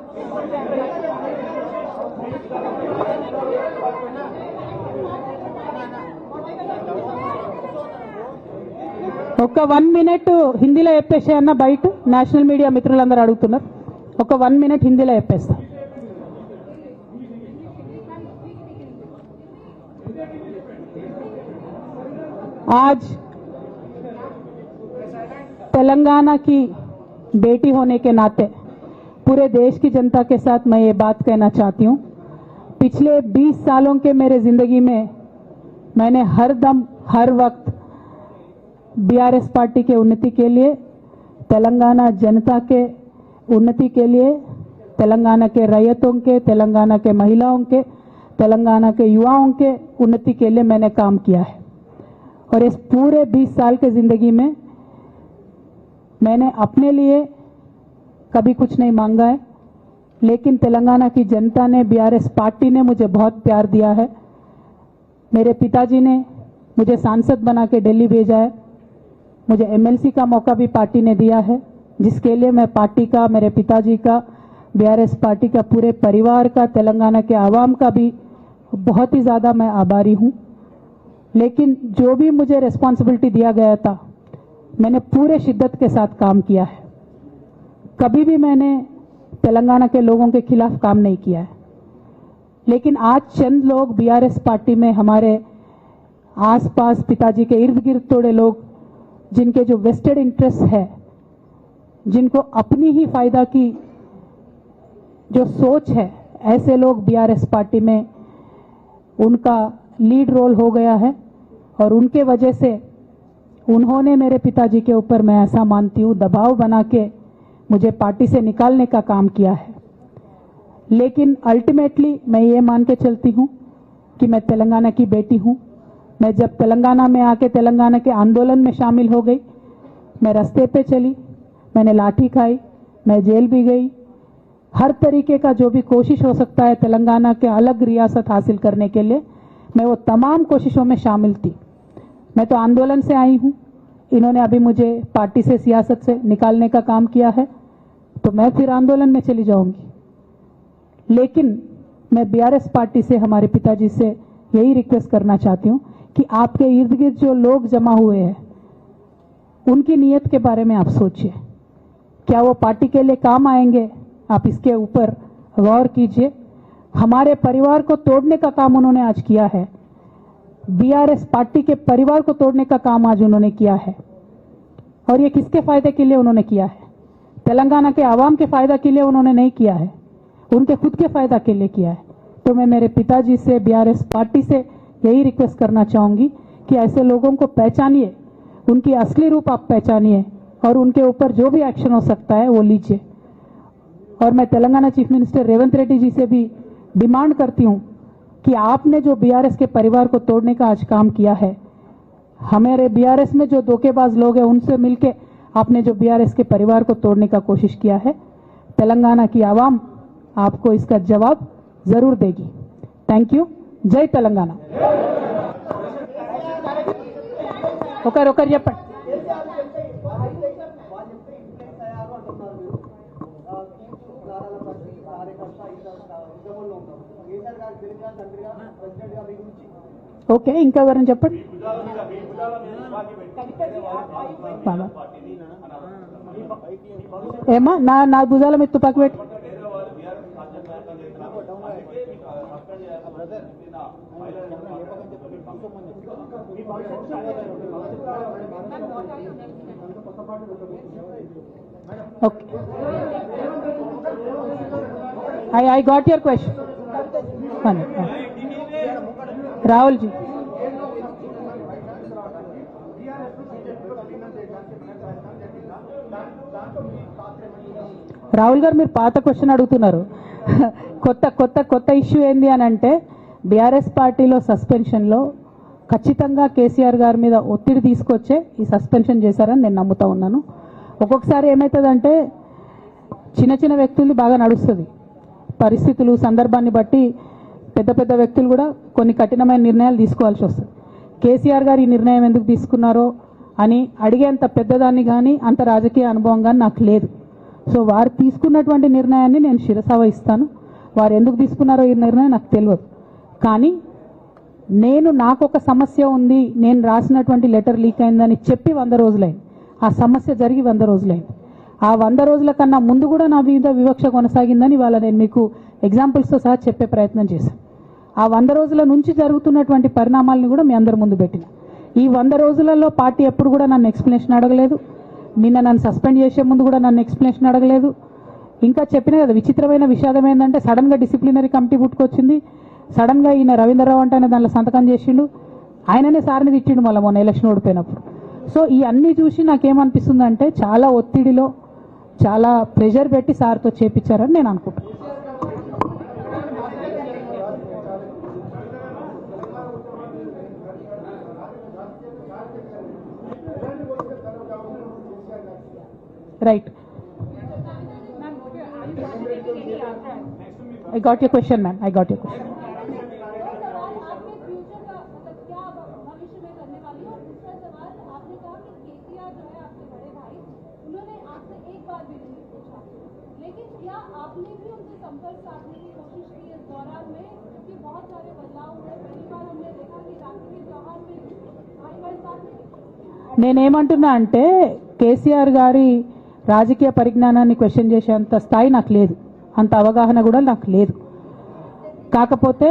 ఒక 1 మినిట్ హిందీలో చెప్పేసే అన్న, బయట నేషనల్ మీడియా మిత్రులందరూ అడుగుతున్నారు, ఒక 1 మినిట్ హిందీలో చెప్పేస్తా। आज तेलंगाना की बेटी होने के नाते पूरे देश की जनता के साथ मैं ये बात कहना चाहती हूँ, पिछले 20 सालों के मेरे जिंदगी में मैंने हर दम हर वक्त बीआरएस पार्टी के उन्नति के लिए, तेलंगाना जनता के उन्नति के लिए, तेलंगाना के रैयतों के, तेलंगाना के महिलाओं के, तेलंगाना के युवाओं के उन्नति के लिए मैंने काम किया है। और इस पूरे 20 साल के जिंदगी में मैंने अपने लिए कभी कुछ नहीं मांगा है, लेकिन तेलंगाना की जनता ने, बीआरएस पार्टी ने मुझे बहुत प्यार दिया है। मेरे पिताजी ने मुझे सांसद बना के दिल्ली भेजा है, मुझे एमएलसी का मौका भी पार्टी ने दिया है, जिसके लिए मैं पार्टी का, मेरे पिताजी का, बीआरएस पार्टी का, पूरे परिवार का, तेलंगाना के आवाम का भी बहुत ही ज़्यादा मैं आभारी हूँ। लेकिन जो भी मुझे रिस्पॉन्सिबिलिटी दिया गया था, मैंने पूरे शिद्दत के साथ काम किया है। कभी भी मैंने तेलंगाना के लोगों के खिलाफ काम नहीं किया है। लेकिन आज चंद लोग बीआरएस पार्टी में, हमारे आसपास पिताजी के इर्द गिर्द थोड़े लोग, जिनके जो वेस्टेड इंटरेस्ट है, जिनको अपनी ही फायदा की जो सोच है, ऐसे लोग बीआरएस पार्टी में उनका लीड रोल हो गया है। और उनके वजह से उन्होंने मेरे पिताजी के ऊपर, मैं ऐसा मानती हूँ, दबाव बना के मुझे पार्टी से निकालने का काम किया है। लेकिन अल्टीमेटली मैं ये मान के चलती हूँ कि मैं तेलंगाना की बेटी हूँ। मैं जब तेलंगाना में आके तेलंगाना के आंदोलन में शामिल हो गई, मैं रास्ते पे चली, मैंने लाठी खाई, मैं जेल भी गई। हर तरीके का जो भी कोशिश हो सकता है तेलंगाना के अलग रियासत हासिल करने के लिए, मैं वो तमाम कोशिशों में शामिल थी। मैं तो आंदोलन से आई हूँ, इन्होंने अभी मुझे पार्टी से, सियासत से निकालने का काम किया है, तो मैं फिर आंदोलन में चली जाऊंगी। लेकिन मैं बीआरएस पार्टी से, हमारे पिताजी से यही रिक्वेस्ट करना चाहती हूँ कि आपके इर्द गिर्द जो लोग जमा हुए हैं, उनकी नीयत के बारे में आप सोचिए। क्या वो पार्टी के लिए काम आएंगे? आप इसके ऊपर गौर कीजिए। हमारे परिवार को तोड़ने का काम उन्होंने आज किया है, बीआरएस पार्टी के परिवार को तोड़ने का काम आज उन्होंने किया है। और ये किसके फायदे के लिए उन्होंने किया है? तेलंगाना के आवाम के फायदा के लिए उन्होंने नहीं किया है, उनके खुद के फायदा के लिए किया है। तो मैं मेरे पिताजी से, बीआरएस पार्टी से यही रिक्वेस्ट करना चाहूंगी कि ऐसे लोगों को पहचानिए, उनकी असली रूप आप पहचानिए, और उनके ऊपर जो भी एक्शन हो सकता है वो लीजिए। और मैं तेलंगाना चीफ मिनिस्टर रेवंत रेड्डी जी से भी डिमांड करती हूं कि आपने जो बीआरएस के परिवार को तोड़ने का आज काम किया है, हमारे बीआरएस में जो धोखेबाज लोग हैं उनसे मिलके आपने जो बीआरएस के परिवार को तोड़ने का कोशिश किया है, तेलंगाना की आवाम आपको इसका जवाब जरूर देगी। Thank you. जय तेलंगाना। ఒకరు చెప్పండి। ఓకే, ఇంకా ఎవరైనా చెప్పండి। ఏమా నా భుజాల మీద తుపాకి పెట్టి Okay. I got your question. Rahul ji. Rahul గారు మీరు పాత క్వశ్చన్ అడుగుతున్నారు. కొత్త ఇష్యూ ఏంది అని అంటే బీఆర్ఎస్ పార్టీలో సస్పెన్షన్లో ఖచ్చితంగా కేసీఆర్ గారి మీద ఒత్తిడి తీసుకొచ్చే ఈ సస్పెన్షన్ చేశారని నేను నమ్ముతా ఉన్నాను. ఒక్కొక్కసారి ఏమవుతుందంటే చిన్న చిన్న వ్యక్తులు బాగా నడుస్తుంది. పరిస్థితులు సందర్భాన్ని బట్టి పెద్ద పెద్ద వ్యక్తులు కూడా కొన్ని కఠినమైన నిర్ణయాలు తీసుకోవాల్సి వస్తుంది. కేసీఆర్ గారు ఈ నిర్ణయం ఎందుకు తీసుకున్నారో అని అడిగేంత పెద్దదాన్ని కానీ అంత రాజకీయ అనుభవం కానీ నాకు లేదు. సో వారు తీసుకున్నటువంటి నిర్ణయాన్ని నేను శిరసావహిస్తాను. వారు ఎందుకు తీసుకున్నారో ఈ నిర్ణయం నాకు తెలియదు. కానీ నాకు ఒక సమస్య ఉంది, నేను రాసినటువంటి లెటర్ లీక్ అయిందని చెప్పి 100 రోజులైంది. ఆ సమస్య జరిగి 100 రోజులైంది. ఆ 100 రోజుల కన్నా ముందు కూడా నా మీద వివక్ష కొనసాగిందని వాళ్ళ నేను మీకు ఎగ్జాంపుల్స్తో సహా చెప్పే ప్రయత్నం చేశాను. ఆ 100 రోజుల నుంచి జరుగుతున్నటువంటి పరిణామాలను కూడా మీ అందరి ముందు పెట్టిన. ఈ 100 రోజులలో పార్టీ ఎప్పుడు కూడా నన్ను ఎక్స్ప్లెనేషన్ అడగలేదు. నిన్న నన్ను సస్పెండ్ చేసే ముందు కూడా నన్ను ఎక్స్ప్లెనేషన్ అడగలేదు. ఇంకా చెప్పిన కదా, విచిత్రమైన విషాదం ఏంటంటే సడన్గా డిసిప్లినరీ కమిటీ పుట్టుకొచ్చింది. సడన్గా ఈయన రవీంద్రరావు అంటే దానిలో సంతకం చేసిండు. ఆయననే సార్ని తిట్టిండు మళ్ళీ మొన్న ఎలక్షన్ ఓడిపోయినప్పుడు. సో ఈ అన్నీ చూసి నాకేమనిపిస్తుందంటే చాలా ఒత్తిడిలో చాలా ప్రెషర్ పెట్టి సార్తో చేపించారని నేను అనుకుంటున్నాను. Right, I got your question, ma'am. I got your question. लेकिन क्या आपने भी उनसे संपर्क साधने की कोशिश की इस दौरान में, क्योंकि बहुत सारे बदलाव हुए. पहली बार हमने देखा कि राखी के त्योहार में भाई साथ में నేనేమంటున్నా అంటే కేసీఆర్ గారి రాజకీయ పరిజ్ఞానాన్ని క్వశ్చన్ చేసేంత స్థాయి నాకు లేదు, అంత అవగాహన కూడా నాకు లేదు. కాకపోతే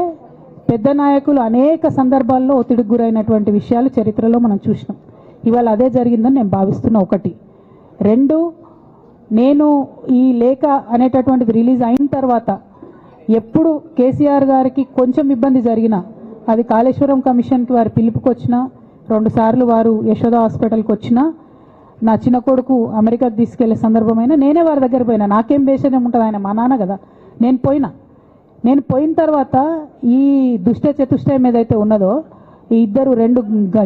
పెద్ద నాయకులు అనేక సందర్భాల్లో ఒత్తిడికి గురైనటువంటి విషయాలు చరిత్రలో మనం చూసినాం. ఇవాళ అదే జరిగిందని నేను భావిస్తున్నా. 1. 2, నేను ఈ లేఖ అనేటటువంటిది రిలీజ్ అయిన తర్వాత ఎప్పుడు కేసీఆర్ గారికి కొంచెం ఇబ్బంది జరిగినా, అది కాళేశ్వరం కమిషన్కి వారు పిలుపుకొచ్చినా, 2 సార్లు వారు యశోద హాస్పిటల్కి వచ్చినా, నా చిన్న కొడుకు అమెరికాకి తీసుకెళ్లే సందర్భమైనా నేనే వారి దగ్గర పోయినా. నాకేం బేషనే ఉంటుంది, ఆయన మా నాన్న కదా. నేను పోయిన తర్వాత ఈ దుష్ట చతుష్టయం ఏదైతే ఉన్నదో, ఈ 2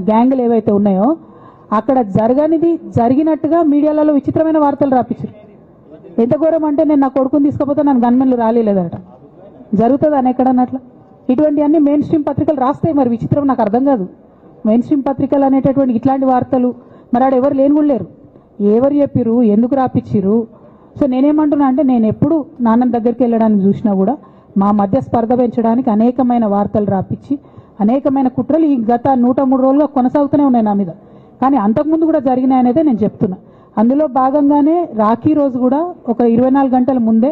గ్యాంగులు ఏవైతే ఉన్నాయో అక్కడ జరగనిది జరిగినట్టుగా మీడియాలలో విచిత్రమైన వార్తలు రాపించారు. ఎంత ఘోరం అంటే నేను నా కొడుకుని తీసుకపోతే నన్ను గన్మెన్లు రాలేదట. జరుగుతుంది అని ఎక్కడన్నట్ల. ఇటువంటివన్నీ మెయిన్ స్ట్రీమ్ పత్రికలు రాస్తాయి. మరి విచిత్రం నాకు అర్థం కాదు. మెయిన్ స్ట్రీమ్ పత్రికలు అనేటటువంటి ఇట్లాంటి వార్తలు మరి ఆడ ఎవరు లేని కూడా లేరు. ఎవరు చెప్పిరు, ఎందుకు రాపిచ్చిరు? సో నేనేమంటున్నా అంటే, నేను ఎప్పుడు నాన్న దగ్గరికి వెళ్ళడానికి చూసినా కూడా మా మధ్య స్పర్ధ పెంచడానికి అనేకమైన వార్తలు రాపించి అనేకమైన కుట్రలు ఈ గత 103 రోజులుగా కొనసాగుతూనే ఉన్నాయి నా మీద. కానీ అంతకుముందు కూడా జరిగినాయనేదే నేను చెప్తున్నా. అందులో భాగంగానే రాఖీ రోజు కూడా ఒక 24 గంటల ముందే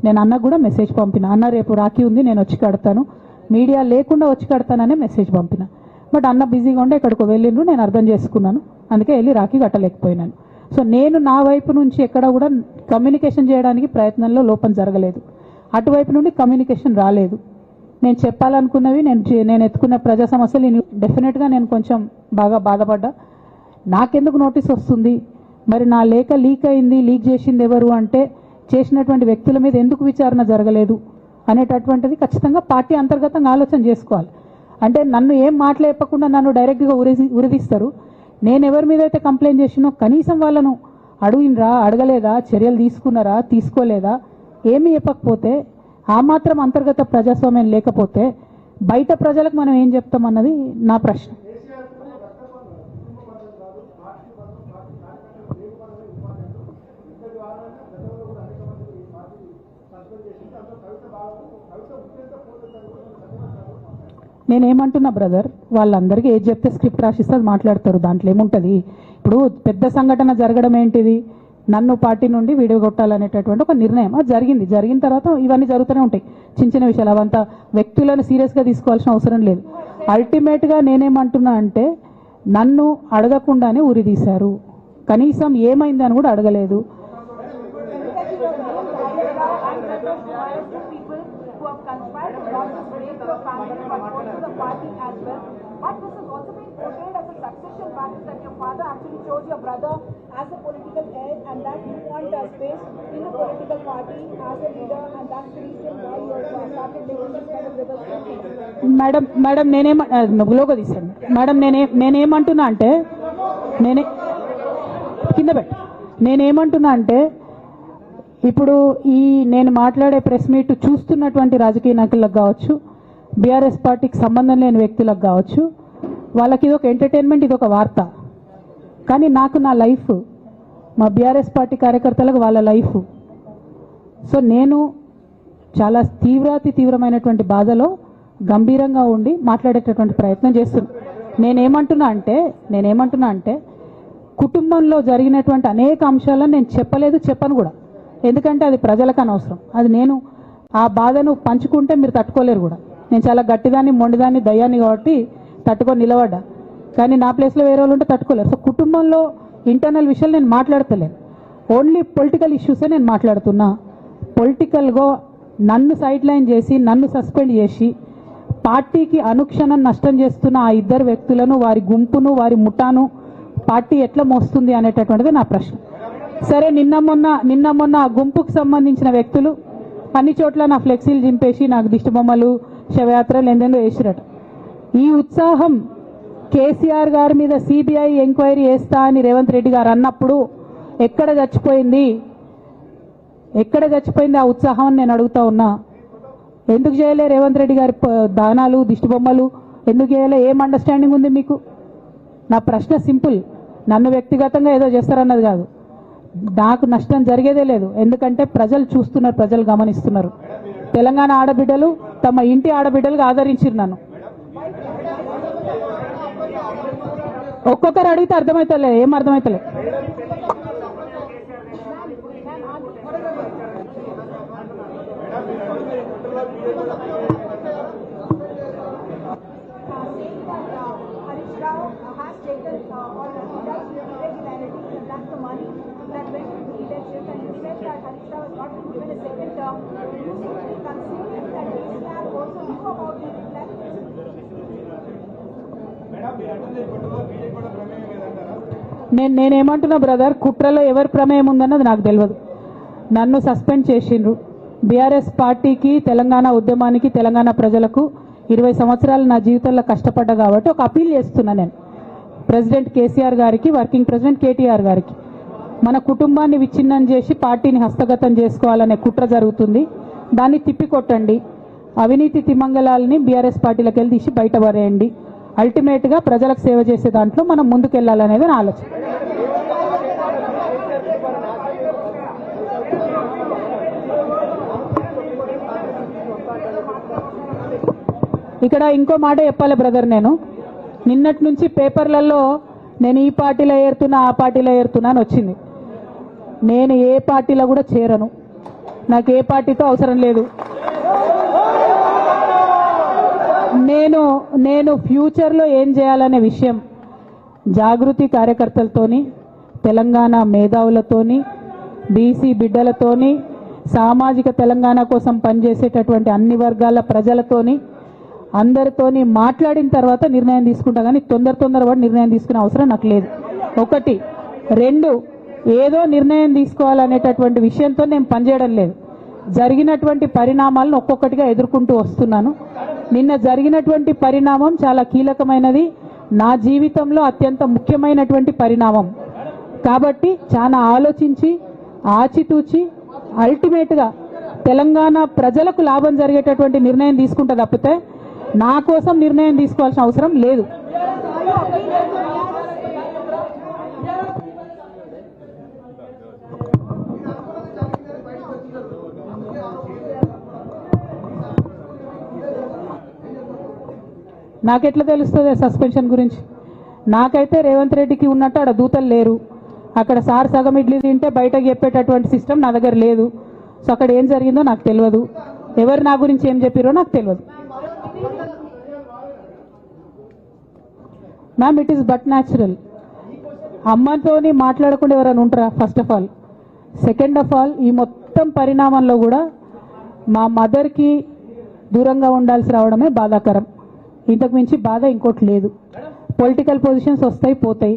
నేను అన్నకు కూడా మెసేజ్ పంపిన. అన్న రేపు రాఖీ ఉంది, నేను వచ్చి కడతాను, మీడియా లేకుండా వచ్చి కడతాననే మెసేజ్ పంపిన. బట్ అన్న బిజీగా ఉండే ఎక్కడికో వెళ్ళిండ్రు, నేను అర్థం చేసుకున్నాను. అందుకే వెళ్ళి రాఖీ కట్టలేకపోయినాను. సో నేను నా వైపు నుంచి ఎక్కడ కూడా కమ్యూనికేషన్ చేయడానికి ప్రయత్నంలో లోపం జరగలేదు. అటువైపు నుండి కమ్యూనికేషన్ రాలేదు. నేను చెప్పాలనుకున్నవి, నేను ఎత్తుకున్న ప్రజా సమస్యలు డెఫినెట్గా నేను కొంచెం బాగా బాధపడ్డా. నాకెందుకు నోటీస్ వస్తుంది, మరి నా లేఖ లీక్ అయింది, లీక్ చేసింది ఎవరు అంటే చేసినటువంటి వ్యక్తుల మీద ఎందుకు విచారణ జరగలేదు అనేటటువంటిది ఖచ్చితంగా పార్టీ అంతర్గతంగా ఆలోచన చేసుకోవాలి. అంటే నన్ను ఏం మాట్లాడకుండా నన్ను డైరెక్ట్గా ఉరిదీస్తారు. నేను ఎవరి మీద అయితే కంప్లైంట్ చేసినో కనీసం వాళ్ళను అడిగినరా, అడగలేదా, చర్యలు తీసుకున్నారా, తీసుకోలేదా, ఏమీ చెప్పకపోతే, ఆ మాత్రం అంతర్గత ప్రజాస్వామ్యం లేకపోతే బయట ప్రజలకు మనం ఏం చెప్తామన్నది నా ప్రశ్న. నేనేమంటున్నా బ్రదర్, వాళ్ళందరికీ ఏది చెప్తే స్క్రిప్ట్ రాసిస్తే అది మాట్లాడతారు, దాంట్లో ఏముంటుంది. ఇప్పుడు పెద్ద సంఘటన జరగడం ఏంటిది, నన్ను పార్టీ నుండి విడగొట్టాలనేటటువంటి ఒక నిర్ణయం అది జరిగిన తర్వాత ఇవన్నీ జరుగుతూనే ఉంటాయి. చిన్న చిన్న విషయాలు అవంతా వ్యక్తులను సీరియస్గా తీసుకోవాల్సిన అవసరం లేదు. అల్టిమేట్గా నేనేమంటున్నా అంటే, నన్ను అడగకుండానే ఉరి తీశారు, కనీసం ఏమైంది అని కూడా అడగలేదు. But this has also been portrayed as a succession battle, that your father actually chose your brother as a political heir and that you want space in a political party as a leader, and that's the reason why you have started making this kind of representation. Madam logo తీసాను madam. నేనేమంటున్నా అంటే, నేనేమంటున్నా అంటే ఇప్పుడు ఈ నేను మాట్లాడే press meet చూస్తున్నటువంటి రాజకీయ నాయకులకు కావచ్చు, బీఆర్ఎస్ పార్టీకి సంబంధం లేని వ్యక్తులకు కావచ్చు, వాళ్ళకి ఇది ఒక ఎంటర్టైన్మెంట్, ఇది ఒక వార్త. కానీ నాకు నా లైఫ్, మా బీఆర్ఎస్ పార్టీ కార్యకర్తలకు వాళ్ళ లైఫ్. సో నేను చాలా తీవ్రమైనటువంటి బాధలో గంభీరంగా ఉండి మాట్లాడేటటువంటి ప్రయత్నం చేస్తున్నాను. నేనేమంటున్నా అంటే కుటుంబంలో జరిగినటువంటి అనేక అంశాలను నేను చెప్పను కూడా. ఎందుకంటే అది ప్రజలకు అనవసరం. అది నేను ఆ బాధను పంచుకుంటే మీరు తట్టుకోలేరు కూడా. నేను చాలా గట్టిదాన్ని, మొండిదాన్ని, దయ్యాన్ని కాబట్టి తట్టుకొని నిలబడ్డా. కానీ నా ప్లేస్లో వేరే వాళ్ళు ఉంటే తట్టుకోలేరు. సో కుటుంబంలో ఇంటర్నల్ విషయాలు నేను మాట్లాడతలేను. ఓన్లీ పొలిటికల్ ఇష్యూసే నేను మాట్లాడుతున్నా. పొలిటికల్గా నన్ను సైడ్ లైన్ చేసి, నన్ను సస్పెండ్ చేసి, పార్టీకి అనుక్షణం నష్టం చేస్తున్న ఆ ఇద్దరు వ్యక్తులను, వారి గుంపును, వారి ముఠాను పార్టీ ఎట్లా మోస్తుంది అనేటటువంటిది నా ప్రశ్న. సరే, నిన్న మొన్న ఆ గుంపుకు సంబంధించిన వ్యక్తులు అన్ని చోట్ల నా ఫ్లెక్సీలు చింపేసి నాకు దిష్టి బొమ్మలు, శవయాత్రలు ఎందెందో వేసిరట. ఈ ఉత్సాహం కేసీఆర్ గారి మీద సిబిఐ ఎంక్వైరీ చేస్తా అని రేవంత్ రెడ్డి గారు అన్నప్పుడు ఎక్కడ చచ్చిపోయింది ఆ ఉత్సాహం అని నేను అడుగుతా ఉన్నా. ఎందుకు చేయలే రేవంత్ రెడ్డి గారి దానాలు, దిష్టి బొమ్మలు ఎందుకు చేయలే? ఏం అండర్స్టాండింగ్ ఉంది మీకు? నా ప్రశ్న సింపుల్. నన్ను వ్యక్తిగతంగా ఏదో చేస్తారన్నది కాదు. నాకు నష్టం జరిగేదే లేదు. ఎందుకంటే ప్రజలు చూస్తున్నారు, ప్రజలు గమనిస్తున్నారు. తెలంగాణ ఆడబిడ్డలు తమ ఇంటి ఆడబిడ్డలుగా ఆదరించారు నన్ను. ఒక్కొక్కరు అడిగితే అర్థమవుతలే, ఏం అర్థమవుతలే. నేనేమంటున్నా బ్రదర్, కుట్రలో ఎవరి ప్రమేయం ఉందన్నది నాకు తెలియదు. నన్ను సస్పెండ్ చేసిండ్రు. బీఆర్ఎస్ పార్టీకి, తెలంగాణ ఉద్యమానికి, తెలంగాణ ప్రజలకు 20 సంవత్సరాలు నా జీవితంలో కష్టపడ్డా కాబట్టి ఒక అపీల్ చేస్తున్నా నేను ప్రెసిడెంట్ కేసీఆర్ గారికి, వర్కింగ్ ప్రెసిడెంట్ కేటీఆర్ గారికి. మన కుటుంబాన్ని విచ్ఛిన్నం చేసి పార్టీని హస్తగతం చేసుకోవాలనే కుట్ర జరుగుతుంది. దాన్ని తిప్పికొట్టండి. అవినీతి తిమంగళాలని బీఆర్ఎస్ పార్టీలకు వెళ్ళి తీసి బయటపడేయండి. అల్టిమేట్గా ప్రజలకు సేవ చేసే దాంట్లో మనం ముందుకెళ్లాలనేది నా ఆలోచన. ఇక్కడ ఇంకో మాట చెప్పాలి బ్రదర్. నేను నిన్నటి నుంచి పేపర్లలో నేను ఈ పార్టీలో ఏరుతున్నా, ఆ పార్టీలో ఏరుతున్నా అని వచ్చింది. నేను ఏ పార్టీలో కూడా చేరను. నాకు ఏ పార్టీతో అవసరం లేదు. నేను ఫ్యూచర్లో ఏం చేయాలనే విషయం జాగృతి కార్యకర్తలతోని, తెలంగాణ మేధావులతోని, బీసీ బిడ్డలతోని, సామాజిక తెలంగాణ కోసం పనిచేసేటటువంటి అన్ని వర్గాల ప్రజలతోని, అందరితోని మాట్లాడిన తర్వాత నిర్ణయం తీసుకుంటా. కానీ తొందరపడి నిర్ణయం తీసుకునే అవసరం నాకు లేదు. 1, 2 ఏదో నిర్ణయం తీసుకోవాలనేటటువంటి విషయంతో నేను పనిచేయడం లేదు. జరిగినటువంటి పరిణామాలను ఒక్కొక్కటిగా ఎదుర్కొంటూ వస్తున్నాను. నిన్న జరిగినటువంటి పరిణామం చాలా కీలకమైనది, నా జీవితంలో అత్యంత ముఖ్యమైనటువంటి పరిణామం. కాబట్టి చాలా ఆలోచించి, ఆచితూచి, అల్టిమేట్గా తెలంగాణ ప్రజలకు లాభం జరిగేటటువంటి నిర్ణయం తీసుకుంటా తప్పితే నా కోసం నిర్ణయం తీసుకోవాల్సిన అవసరం లేదు. నాకెట్లా తెలుస్తుంది సస్పెన్షన్ గురించి? నాకైతే రేవంత్ రెడ్డికి ఉన్నట్టు ఆడ దూతలు లేరు. అక్కడ సార్ సగం ఇడ్లీ తింటే బయటకు చెప్పేటటువంటి సిస్టమ్ నా దగ్గర లేదు. సో అక్కడ ఏం జరిగిందో నాకు తెలియదు, ఎవరు నా గురించి ఏం చెప్పారో నాకు తెలియదు. Ma'am, it is but natural. అమ్మతోని మాట్లాడకుండా ఎవరైనా ఉంటారా? First of all. Second of all, ఈ మొత్తం పరిణామంలో కూడా మా మదర్కి దూరంగా ఉండాల్సి రావడమే బాధాకరం. ఇంతకు మించి బాధ ఇంకోటి లేదు. పొలిటికల్ పొజిషన్స్ వస్తాయి పోతాయి,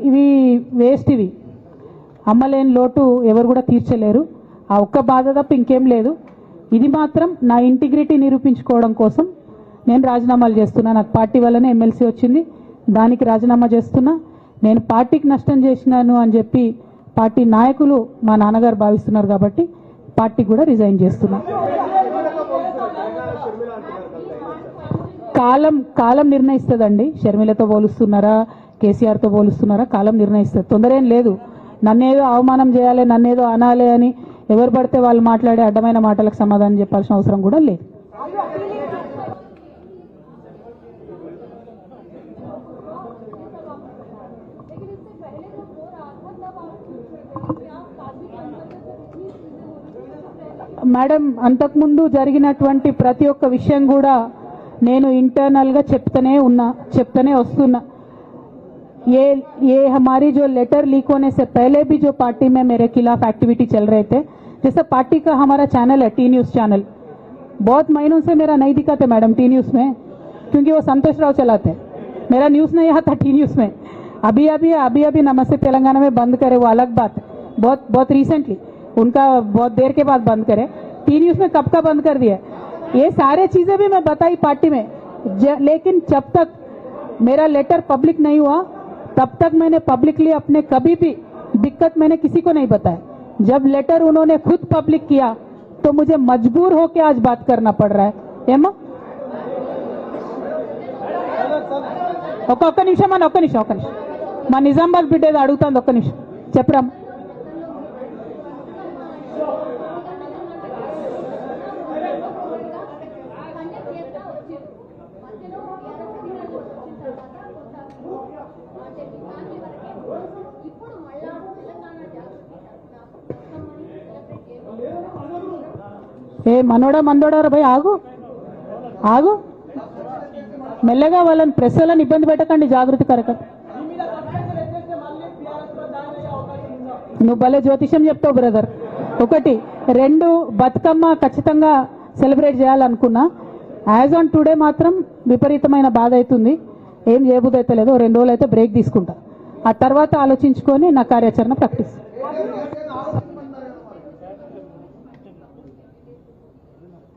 ఇవి వేస్ట్. ఇవి అమ్మలేని లోటు ఎవరు కూడా తీర్చలేరు. ఆ ఒక్క బాధ తప్ప ఇంకేం లేదు. ఇది మాత్రం నా ఇంటిగ్రిటీ నిరూపించుకోవడం కోసం నేను రాజీనామాలు చేస్తున్నా. నాకు పార్టీ వల్లనే ఎమ్మెల్సీ వచ్చింది, దానికి రాజీనామా చేస్తున్నా. నేను పార్టీకి నష్టం చేసినాను అని చెప్పి పార్టీ నాయకులు మా నాన్నగారు భావిస్తున్నారు కాబట్టి పార్టీ కూడా రిజైన్ చేస్తున్నా. కాలం నిర్ణయిస్తుందండి. షర్మిలతో పోలుస్తున్నారా, కేసీఆర్తో పోలుస్తున్నారా, కాలం నిర్ణయిస్తుంది. తొందర ఏం లేదు. నన్నేదో అవమానం చేయాలి, నన్నేదో అనాలి అని ఎవరు పడితే వాళ్ళు మాట్లాడే అడ్డమైన మాటలకు సమాధానం చెప్పాల్సిన అవసరం కూడా లేదు. మేడం, అంతకుముందు జరిగినటువంటి ప్రతి ఒక్క విషయం కూడా నేను ఇంటర్నల్గా చెప్తూనే వస్తున్నా. ये हमारी जो लेटर लीक होने से पहले भी जो पार्टी में मेरे खिलाफ एक्टिविटी चल रहे थे, जैसे पार्टी का हमारा चैनल है टी न्यूज़ चैनल, बहुत महीनों से मेरा नहीं दिखाते मैडम टी न्यूज़ में, क्योंकि वो संतोष राव चलाते हैं. मेरा न्यूज़ नहीं आता टी न्यूज़ में. अभी नमस्ते तेलंगाना में बंद करे, वो अलग बात है. बहुत रिसेंटली उनका बहुत देर के बाद बंद करे. टी न्यूज़ में कब का बंद कर दिया. ये सारे चीजें भी मैं बताई पार्टी में, लेकिन जब तक मेरा लेटर पब्लिक नहीं हुआ तब तक मैंने पब्लिकली अपने कभी भी दिक्कत मैंने किसी को नहीं बताया. जब लेटर उन्होंने खुद पब्लिक किया तो मुझे मजबूर होकर आज बात करना पड़ रहा है. ఏమో ఒక్క నిమిషం మా నిజామాబాద్ బిడ్డ ఏదో అడుగుతుంది. ఒక్క నిమిషం చెప్పరా. ఏ మనోడా భయ్ ఆగు మెల్లగా వాళ్ళని ప్రెస్ వాళ్ళని ఇబ్బంది పెట్టకండి, జాగృతి కరకం. నువ్వు భలే జ్యోతిషం చెప్తావు బ్రదర్. 1 2 బతుకమ్మ ఖచ్చితంగా సెలబ్రేట్ చేయాలనుకున్నా. యాజ్ ఆన్ టుడే మాత్రం విపరీతమైన బాధ అవుతుంది. ఏం చేయబుద్ధి అయితే లేదు. 2 రోజులు అయితే బ్రేక్ తీసుకుంటా. ఆ తర్వాత ఆలోచించుకొని నా కార్యాచరణ ప్రకటిస్తాను.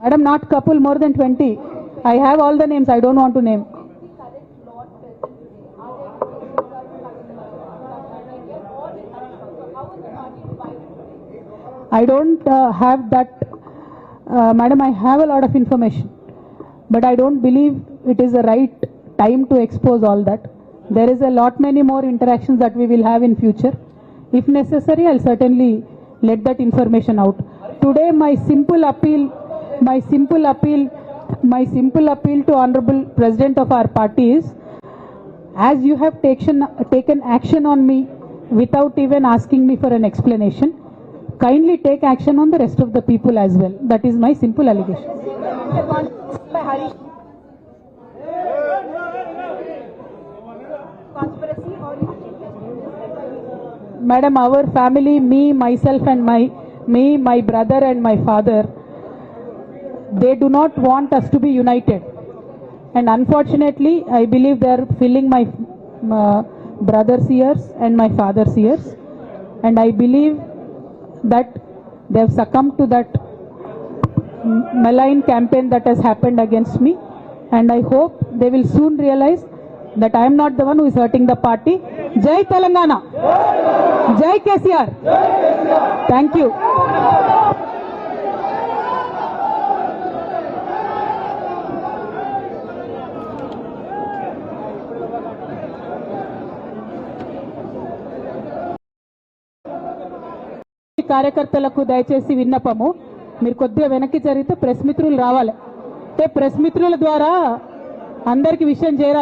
Madam, not couple, more than 20. I have all the names. I don't want to name. I don't have that. Madam, I have a lot of information, but I don't believe it is the right time to expose all that. There is a lot many more interactions that we will have in future. If necessary, I'll certainly let that information out. Today, my simple appeal to Honorable President of our party is, as you have taken action on me without even asking me for an explanation, kindly take action on the rest of the people as well. That is my simple allegation. Madam, our family, myself and my brother and my father, they do not want us to be united, and unfortunately I believe they are filling my brother's ears and my father's ears, and I believe that they have succumbed to that malign campaign that has happened against me, and I hope they will soon realize that I am not the one who is hurting the party. Jai Telangana, Jai KCR. Thank you. కార్యకర్తలకు దయచేసి విన్నపము, మీరు కొద్దిగా వెనక్కి జరిగితే press మిత్రులు రావాలి. Press మిత్రుల ద్వారా అందరికీ విషయం చేరాలి.